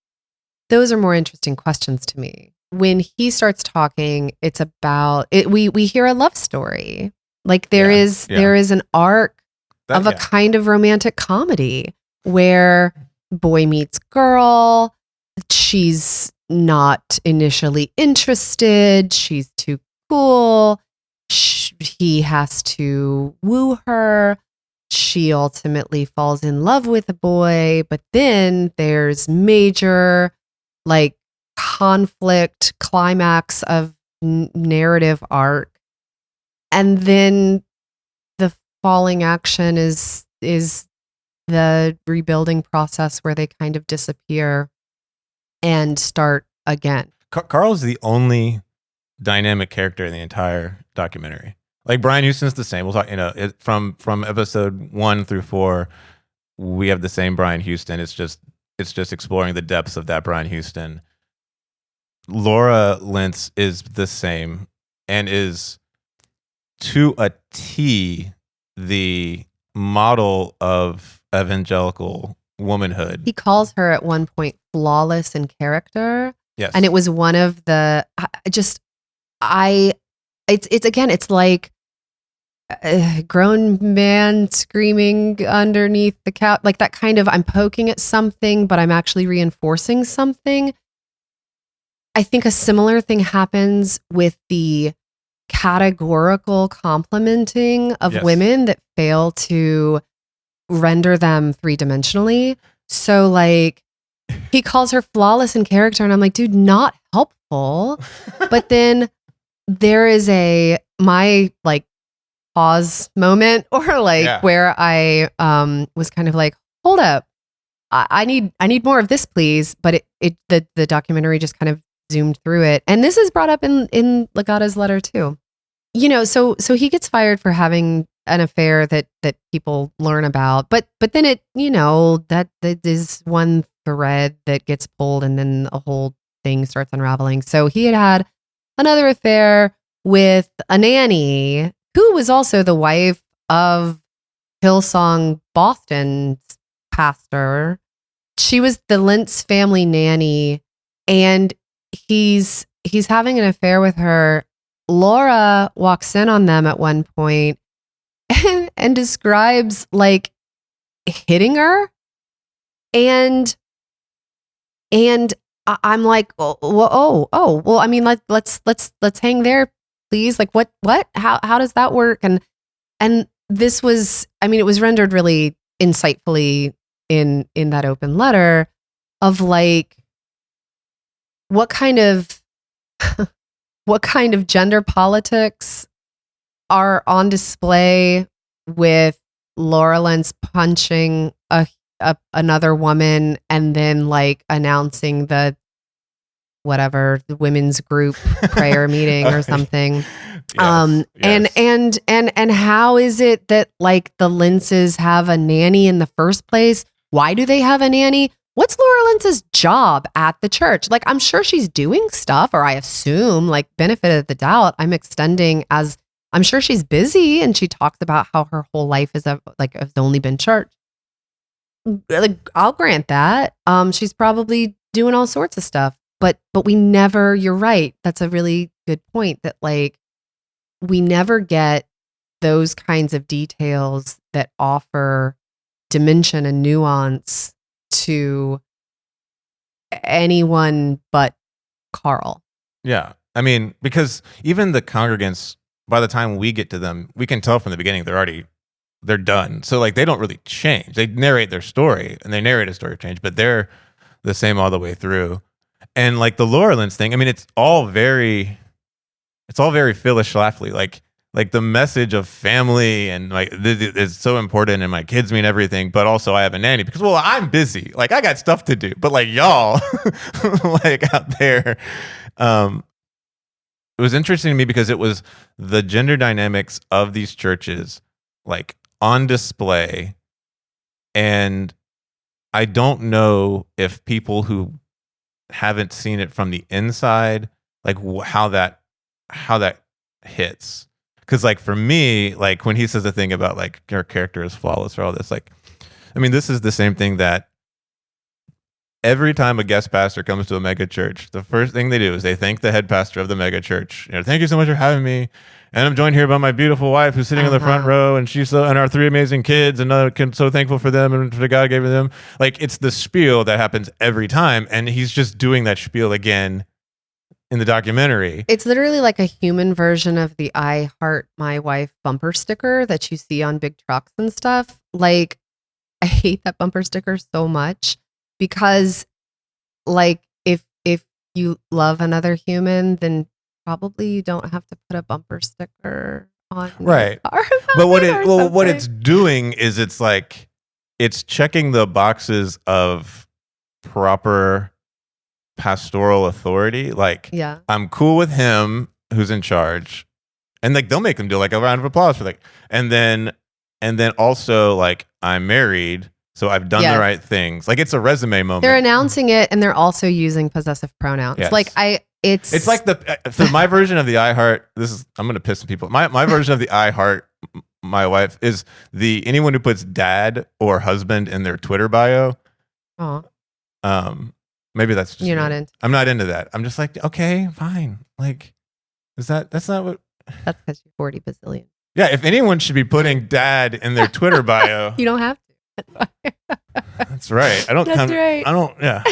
those are more interesting questions to me. When he starts talking, it's about it. We hear a love story. Like there is an arc of a kind of romantic comedy where boy meets girl. She's not initially interested. She's too cool. He has to woo her. She ultimately falls in love with a boy, but then there's major like conflict, climax of narrative arc. And then the falling action is the rebuilding process where they kind of disappear and start again. Carl's the only dynamic character in the entire documentary. Like Brian Houston's the same. We'll talk, from episode 1 through 4, we have the same Brian Houston. It's just exploring the depths of that Brian Houston. Laura Lentz is the same and is to a T the model of evangelical womanhood. He calls her at one point flawless in character. Yes. And it was one of the, it's like a grown man screaming underneath the couch, like that kind of, I'm poking at something, but I'm actually reinforcing something. I think a similar thing happens with the categorical complimenting of women that fail to render them three-dimensionally. So like he calls her flawless in character and I'm like, dude, not helpful. But then there is my like pause moment or like where I was kind of like, hold up, I need more of this, please. But the documentary just kind of zoomed through it. And this is brought up in Legata's letter too. So he gets fired for having an affair that people learn about. But then that is one thread that gets pulled and then a whole thing starts unraveling. So he had another affair with a nanny who was also the wife of Hillsong Boston's pastor. She was the Lentz family nanny, and he's having an affair with her. Laura walks in on them at one point and describes like hitting her, and I'm like, well, I mean, let's hang there, please. Like, what? How does that work? And this was, I mean, it was rendered really insightfully in that open letter of like, what kind of gender politics are on display with Laura Lentz punching another woman and then like announcing the women's group prayer meeting or something. Yes. And how is it that like the Lentzes have a nanny in the first place? Why do they have a nanny? What's Laura Lentz's job at the church? Like, I'm sure she's doing stuff, or I assume, like, benefit of the doubt, I'm extending as I'm sure she's busy, and she talks about how her whole life has only been church. Like, I'll grant that. She's probably doing all sorts of stuff, but we never. You're right. That's a really good point. That like we never get those kinds of details that offer dimension and nuance to anyone but Carl. Yeah. I mean, because even the congregants, by the time we get to them, we can tell from the beginning they're done. So like they don't really change. They narrate their story and they narrate a story of change, but they're the same all the way through. And like the Laura Lentz thing, I mean, it's all very Phyllis Schlafly. Like the message of family and like is so important, and my kids mean everything, but also I have a nanny because, well, I'm busy. Like I got stuff to do, but like y'all like out there. It was interesting to me because it was the gender dynamics of these churches like on display. And I don't know if people who haven't seen it from the inside, like how that hits. Because like for me, like when he says the thing about like your character is flawless or all this, like, I mean, this is the same thing that every time a guest pastor comes to a mega church, the first thing they do is they thank the head pastor of the mega church. You know, thank you so much for having me. And I'm joined here by my beautiful wife who's sitting in the front row, and and our 3 amazing kids, and so thankful for them and for God gave them. Like it's the spiel that happens every time, and he's just doing that spiel again in the documentary. It's literally like a human version of the I Heart My Wife bumper sticker that you see on big trucks and stuff. Like, I hate that bumper sticker so much because, like, if you love another human, then probably you don't have to put a bumper sticker on right. Your car. But what it's doing is it's like it's checking the boxes of proper pastoral authority. Like, yeah, I'm cool with him who's in charge, and like they'll make him do like a round of applause for like, and then also like I'm married, so I've done the right things. Like it's a resume moment. They're announcing it, and they're also using possessive pronouns. Yes. Like it's like so my version of the I Heart. I'm gonna piss some people. My version of the I Heart My Wife is anyone who puts dad or husband in their Twitter bio. Oh. Maybe that's just you're not into. I'm not into that. I'm just like, okay, fine. Like, that's not what. That's because you're 40 bazillion. Yeah, if anyone should be putting dad in their Twitter bio, you don't have to. That's right. I don't. That's right. I don't. Yeah.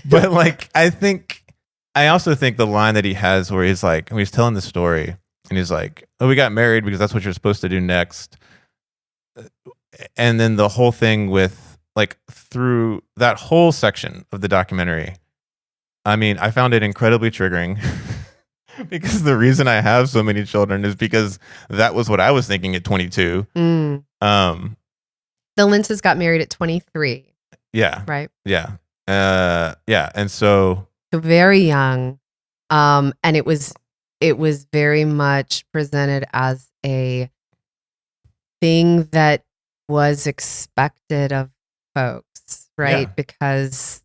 But like, I also think the line that he has where he's like, when he's telling the story, and he's like, "Oh, we got married because that's what you're supposed to do next," and then the whole thing with. Like through that whole section of the documentary, I mean, I found it incredibly triggering because the reason I have so many children is because that was what I was thinking at 22. The Lentzes got married at 23. Yeah. Right. Yeah. Yeah. And so very young. And it was very much presented as a thing that was expected of folks, right? Yeah. Because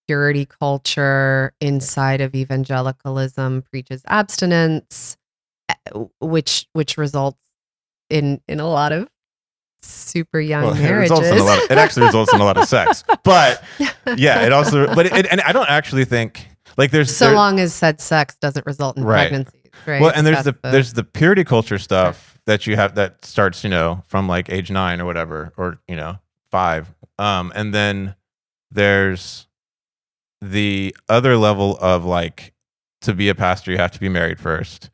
purity culture inside of evangelicalism preaches abstinence, which results in a lot of super young marriages. It actually results in a lot of sex, but yeah, it also. And I don't actually think like there's long as said sex doesn't result in pregnancies, right? Well, and there's the purity culture stuff that you have that starts from like age 9 or whatever, or 5. And then there's the other level of like, to be a pastor, you have to be married first.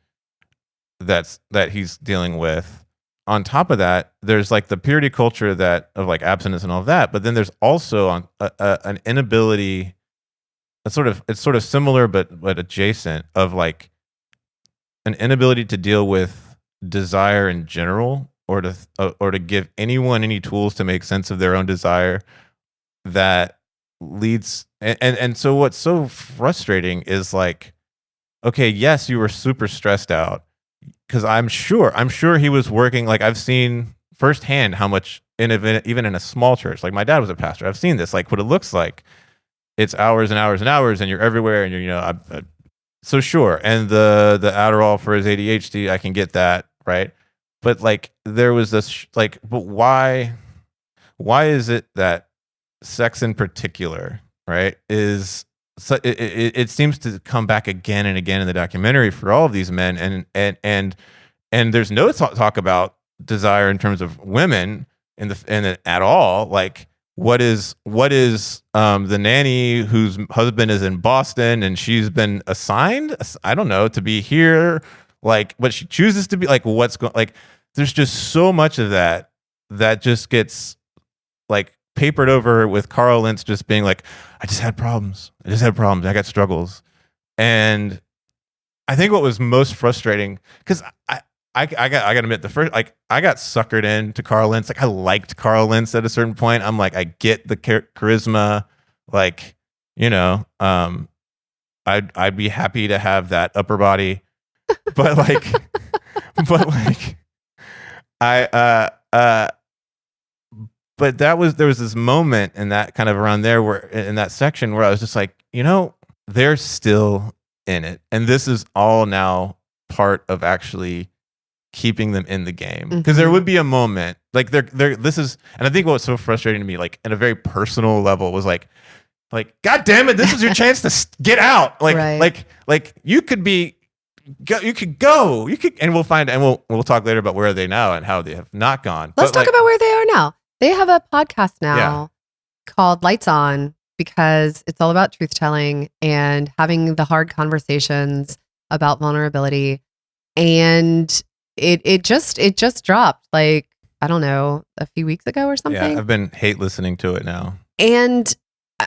that he's dealing with. On top of that, there's like the purity culture that of like abstinence and all of that, but then there's also an inability. It's sort of similar but adjacent of like an inability to deal with desire in general, or to give anyone any tools to make sense of their own desire. That leads and so what's so frustrating is like, okay, yes, you were super stressed out, because I'm sure he was working. Like, I've seen firsthand how much even in a small church, like my dad was a pastor, I've seen this, like what it looks like. It's hours and hours and hours, and you're everywhere, and you're so sure. And the Adderall for his ADHD, I can get that, right? But like there was this but why is it that sex in particular, right, is so it seems to come back again and again in the documentary for all of these men, and there's no talk about desire in terms of women at all. Like, what is the nanny whose husband is in Boston and she's been assigned, I don't know, to be here, like what she chooses to be, like what's going, like there's just so much of that just gets like papered over with Carl Lentz just being like, I just had problems, I got struggles. And I think what was most frustrating, because I gotta admit, the first, like, I got suckered into Carl Lentz. Like, I liked Carl Lentz at a certain point. I'm like, I get the charisma, like, I'd be happy to have that upper body, but like, but there was this moment in that kind of around there where in that section where I was just like, they're still in it, and this is all now part of actually keeping them in the game. Because there would be a moment like this is, and I think what's so frustrating to me, like at a very personal level, was like God damn it, this is your chance to get out. Like, right. like you could go, and we'll find, and we'll talk later about where are they now and how they have not gone. Let's talk about where they are now. They have a podcast now called Lights On, because it's all about truth telling and having the hard conversations about vulnerability. And it just dropped, like, I don't know, a few weeks ago or something. Yeah, I've been hate listening to it now. And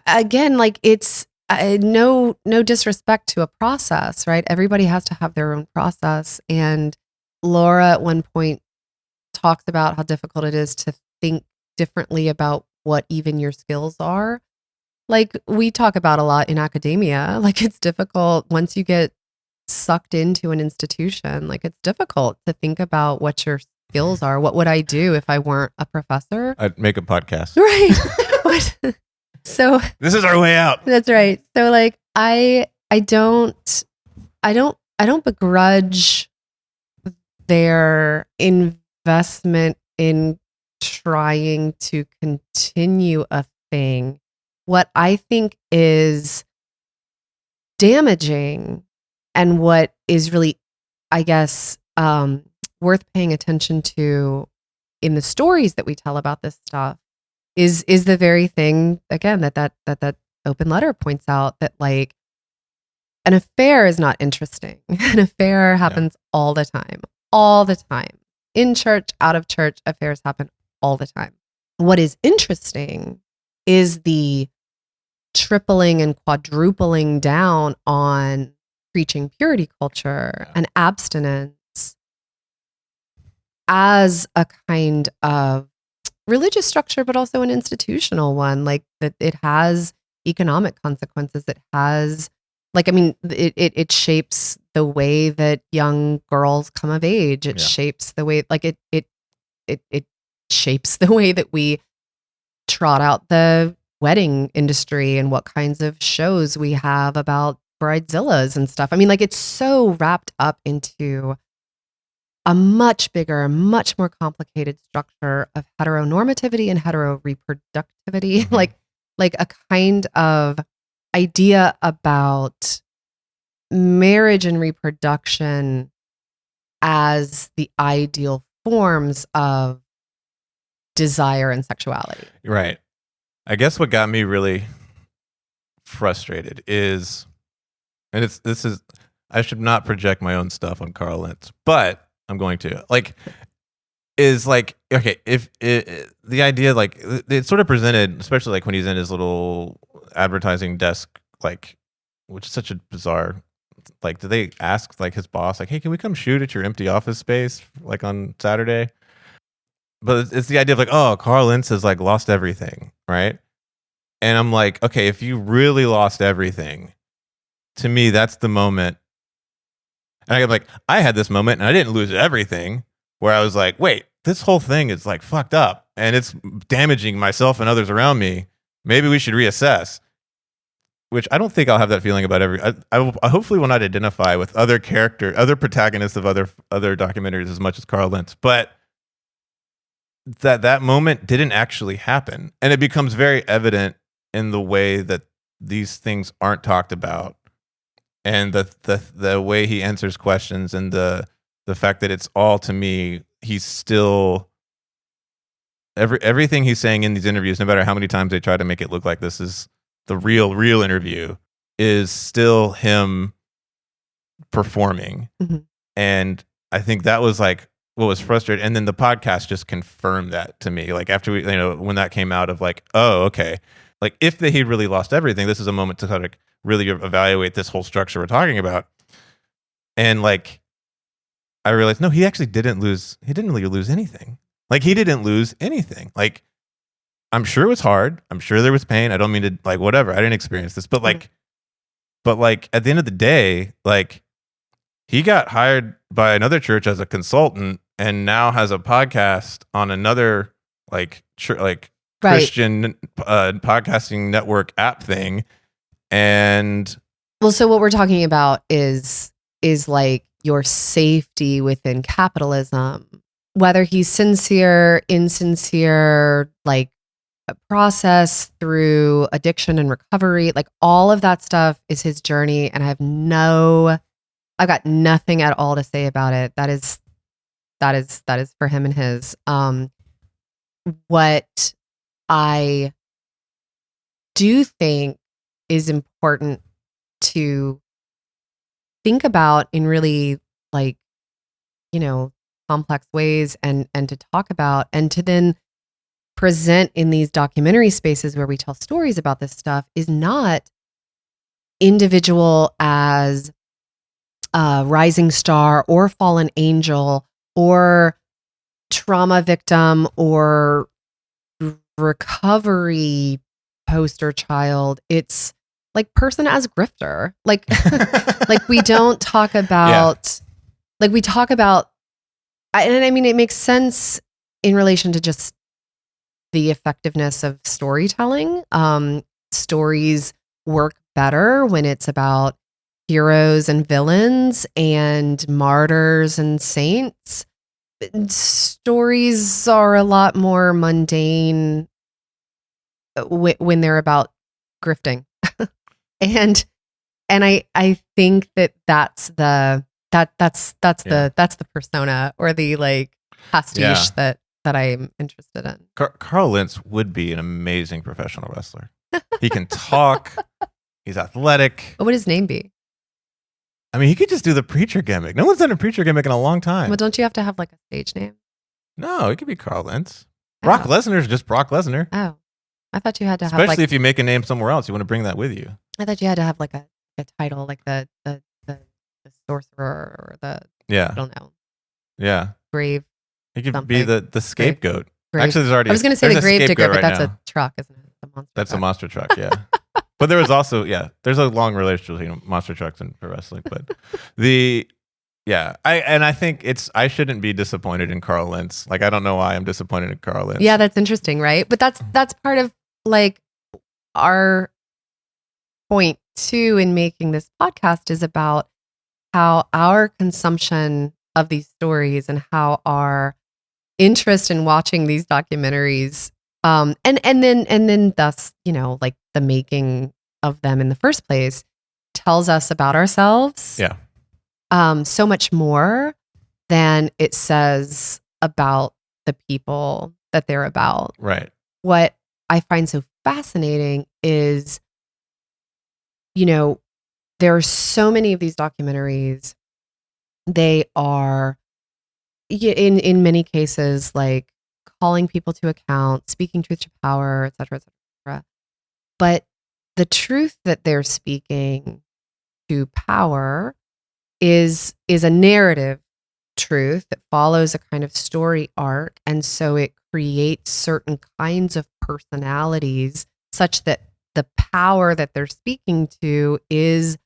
again, like, it's no disrespect to a process, right? Everybody has to have their own process. And Laura at one point talks about how difficult it is to think differently about what even your skills are. Like, we talk about a lot in academia, like, it's difficult once you get sucked into an institution. Like, it's difficult to think about what your skills are. What would I do if I weren't a professor? I'd make a podcast. Right. So this is our way out. That's right. So like, I don't begrudge their investment in trying to continue a thing. What I think is damaging, and what is really, I guess, worth paying attention to in the stories that we tell about this stuff is the very thing, again, that open letter points out, that like, an affair is not interesting. An affair happens all the time. In church, out of church, affairs happen all the time. What is interesting is the tripling and quadrupling down on preaching purity culture and abstinence as a kind of religious structure, but also an institutional one. Like, that it has economic consequences. It has, like, I mean, it shapes the way that young girls come of age. It shapes the way, like, it shapes the way that we trot out the wedding industry and what kinds of shows we have about bridezillas and stuff. I mean, like, it's so wrapped up into a much bigger, much more complicated structure of heteronormativity and heteroreproductivity, like a kind of idea about marriage and reproduction as the ideal forms of desire and sexuality. Right. I guess what got me really frustrated is, and this is, I should not project my own stuff on Carl Lentz, but I'm going to like is like okay if the idea like it's sort of presented, especially like when he's in his little advertising desk, like which is such a bizarre. Like, did they ask like his boss, like, "Hey, can we come shoot at your empty office space like on Saturday?" But it's the idea of like, "Oh, Carl Lentz has like lost everything, right?" And I'm like, "Okay, if you really lost everything, to me, that's the moment." And I'm like, I had this moment, and I didn't lose everything. Where I was like, "Wait, this whole thing is like fucked up, and it's damaging myself and others around me. Maybe we should reassess." Which I don't think I'll have that feeling about every. I hopefully will not identify with other protagonists of other documentaries as much as Carl Lentz, but that moment didn't actually happen, and it becomes very evident in the way that these things aren't talked about, and the way he answers questions, and the fact that it's all to me. He's still everything he's saying in these interviews, no matter how many times they try to make it look like this is the real interview, is still him performing. Mm-hmm. And I think that was like what was frustrating. And then the podcast just confirmed that to me. Like after when that came out of like, oh, okay. Like if he really lost everything, this is a moment to kind of really evaluate this whole structure we're talking about. And like, I realized, no, he actually didn't lose. He didn't really lose anything. Like he didn't lose anything. Like, I'm sure it was hard. I'm sure there was pain. I don't mean to like whatever. I didn't experience this, but like at the end of the day, like he got hired by another church as a consultant and now has a podcast on another like Christian podcasting network app thing. And well, so what we're talking about is like your safety within capitalism, whether he's sincere, insincere, like a process through addiction and recovery, like all of that stuff is his journey. And I've got nothing at all to say about it. That is for him and his. What I do think is important to think about in really like, complex ways and to talk about and to then present in these documentary spaces where we tell stories about this stuff is not individual as a rising star or fallen angel or trauma victim or recovery poster child. It's like person as grifter. Like like we don't talk about like we talk about and I mean it makes sense in relation to just the effectiveness of storytelling. Stories work better when it's about heroes and villains and martyrs and saints. Stories are a lot more mundane when they're about grifting. and I think that's the persona or the like pastiche that I'm interested in. Carl Lentz would be an amazing professional wrestler. He can talk. He's athletic. What would his name be? I mean, he could just do the preacher gimmick. No one's done a preacher gimmick in a long time. Well, don't you have to have like a stage name? No, it could be Carl Lentz. Brock Lesnar is just Brock Lesnar. Oh, I thought you had to have especially if you make a name somewhere else, you want to bring that with you. I thought you had to have like a title, like the sorcerer or the I don't know. Yeah, grave. He could be the scapegoat. Grave. Actually, there's already. I was going to say the grave digger, but that's a truck, isn't it? That's a monster truck. Yeah. But there was also, there's a long relationship between monster trucks and pro wrestling. But I think I shouldn't be disappointed in Carl Lentz. Like, I don't know why I'm disappointed in Carl Lentz. Yeah, that's interesting, right? But that's part of like our point too in making this podcast is about how our consumption of these stories and how our interest in watching these documentaries and then thus, like the making of them in the first place tells us about ourselves. Yeah. So much more than it says about the people that they're about. Right. What I find so fascinating is, there are so many of these documentaries. They are in many cases, like calling people to account, speaking truth to power, et cetera, et cetera. But the truth that they're speaking to power is a narrative truth that follows a kind of story arc. And so it creates certain kinds of personalities such that the power that they're speaking to is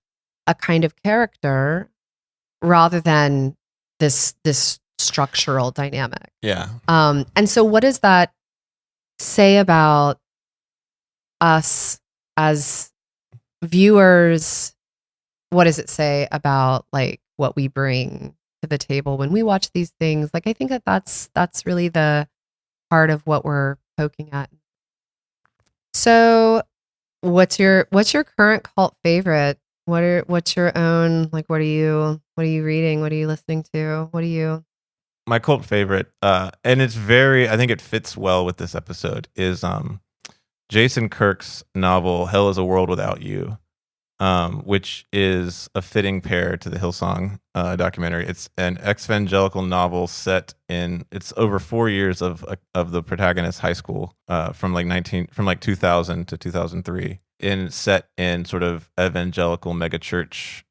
a kind of character rather than this structural dynamic. Yeah. And so what does that say about us as viewers? What does it say about like what we bring to the table when we watch these things? Like, I think that's really the heart of what we're poking at. So what's your current cult favorite? What's your own, like, what are you reading? What are you listening to? My cult favorite, and it's I think it fits well with this episode, is Jason Kirk's novel Hell is a World Without You, which is a fitting pair to the Hillsong documentary. It's an evangelical novel it's over 4 years of the protagonist's high school, from 2000 to 2003, set in sort of evangelical megachurch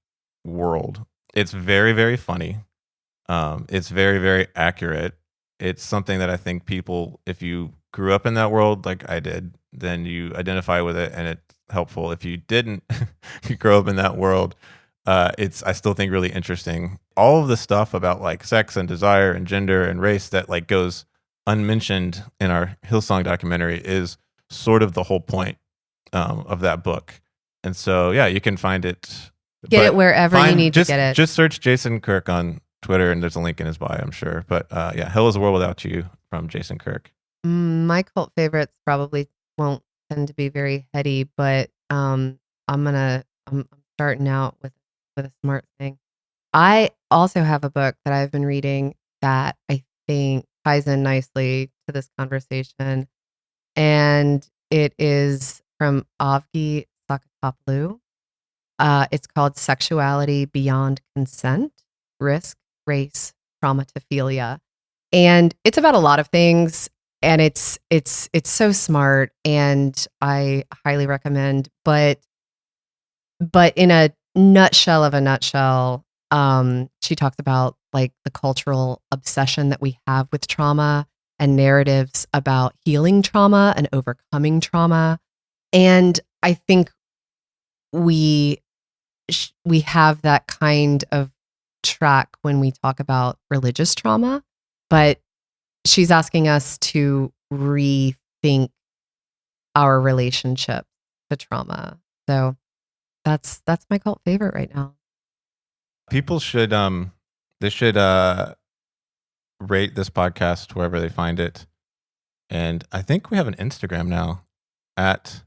world. It's very, very funny. It's very, very accurate. It's something that I think people, if you grew up in that world like I did, then you identify with it and it's helpful. If you didn't grow up in that world, it's, I still think, really interesting. All of the stuff about like sex and desire and gender and race that like goes unmentioned in our Hillsong documentary is sort of the whole point of that book. And so, yeah, you can find it. Get it wherever you need to get it. Just search Jason Kirk on Twitter and there's a link in his bio, I'm sure. But yeah, Hell is a World Without You from Jason Kirk. My cult favorites probably won't tend to be very heady, but I'm starting out with a smart thing. I also have a book that I've been reading that I think ties in nicely to this conversation, and it is from Avgi Sakatopoulou. It's called Sexuality Beyond Consent: Risk, Race, Traumatophilia. And it's about a lot of things, and it's so smart, and I highly recommend. But in a nutshell of a nutshell, she talks about like the cultural obsession that we have with trauma and narratives about healing trauma and overcoming trauma. And I think we have that kind of track when we talk about religious trauma, but she's asking us to rethink our relationship to trauma. So that's my cult favorite right now. People should rate this podcast wherever they find it. And I think we have an Instagram now at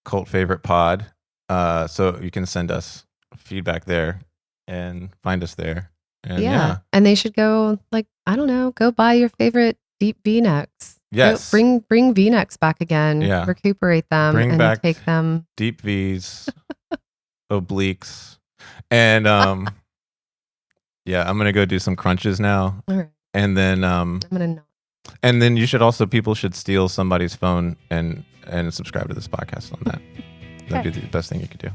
Cult Favorite Pod. So you can send us feedback there and find us there. And yeah. And they should go, like, I don't know, go buy your favorite deep V-necks. Yes. Bring V-necks back again. Yeah. Recuperate them and back take them. Deep V's, obliques. And yeah, I'm gonna go do some crunches now. All right. And then I'm gonna not. And then people should steal somebody's phone and subscribe to this podcast on that. That'd be the best thing you could do.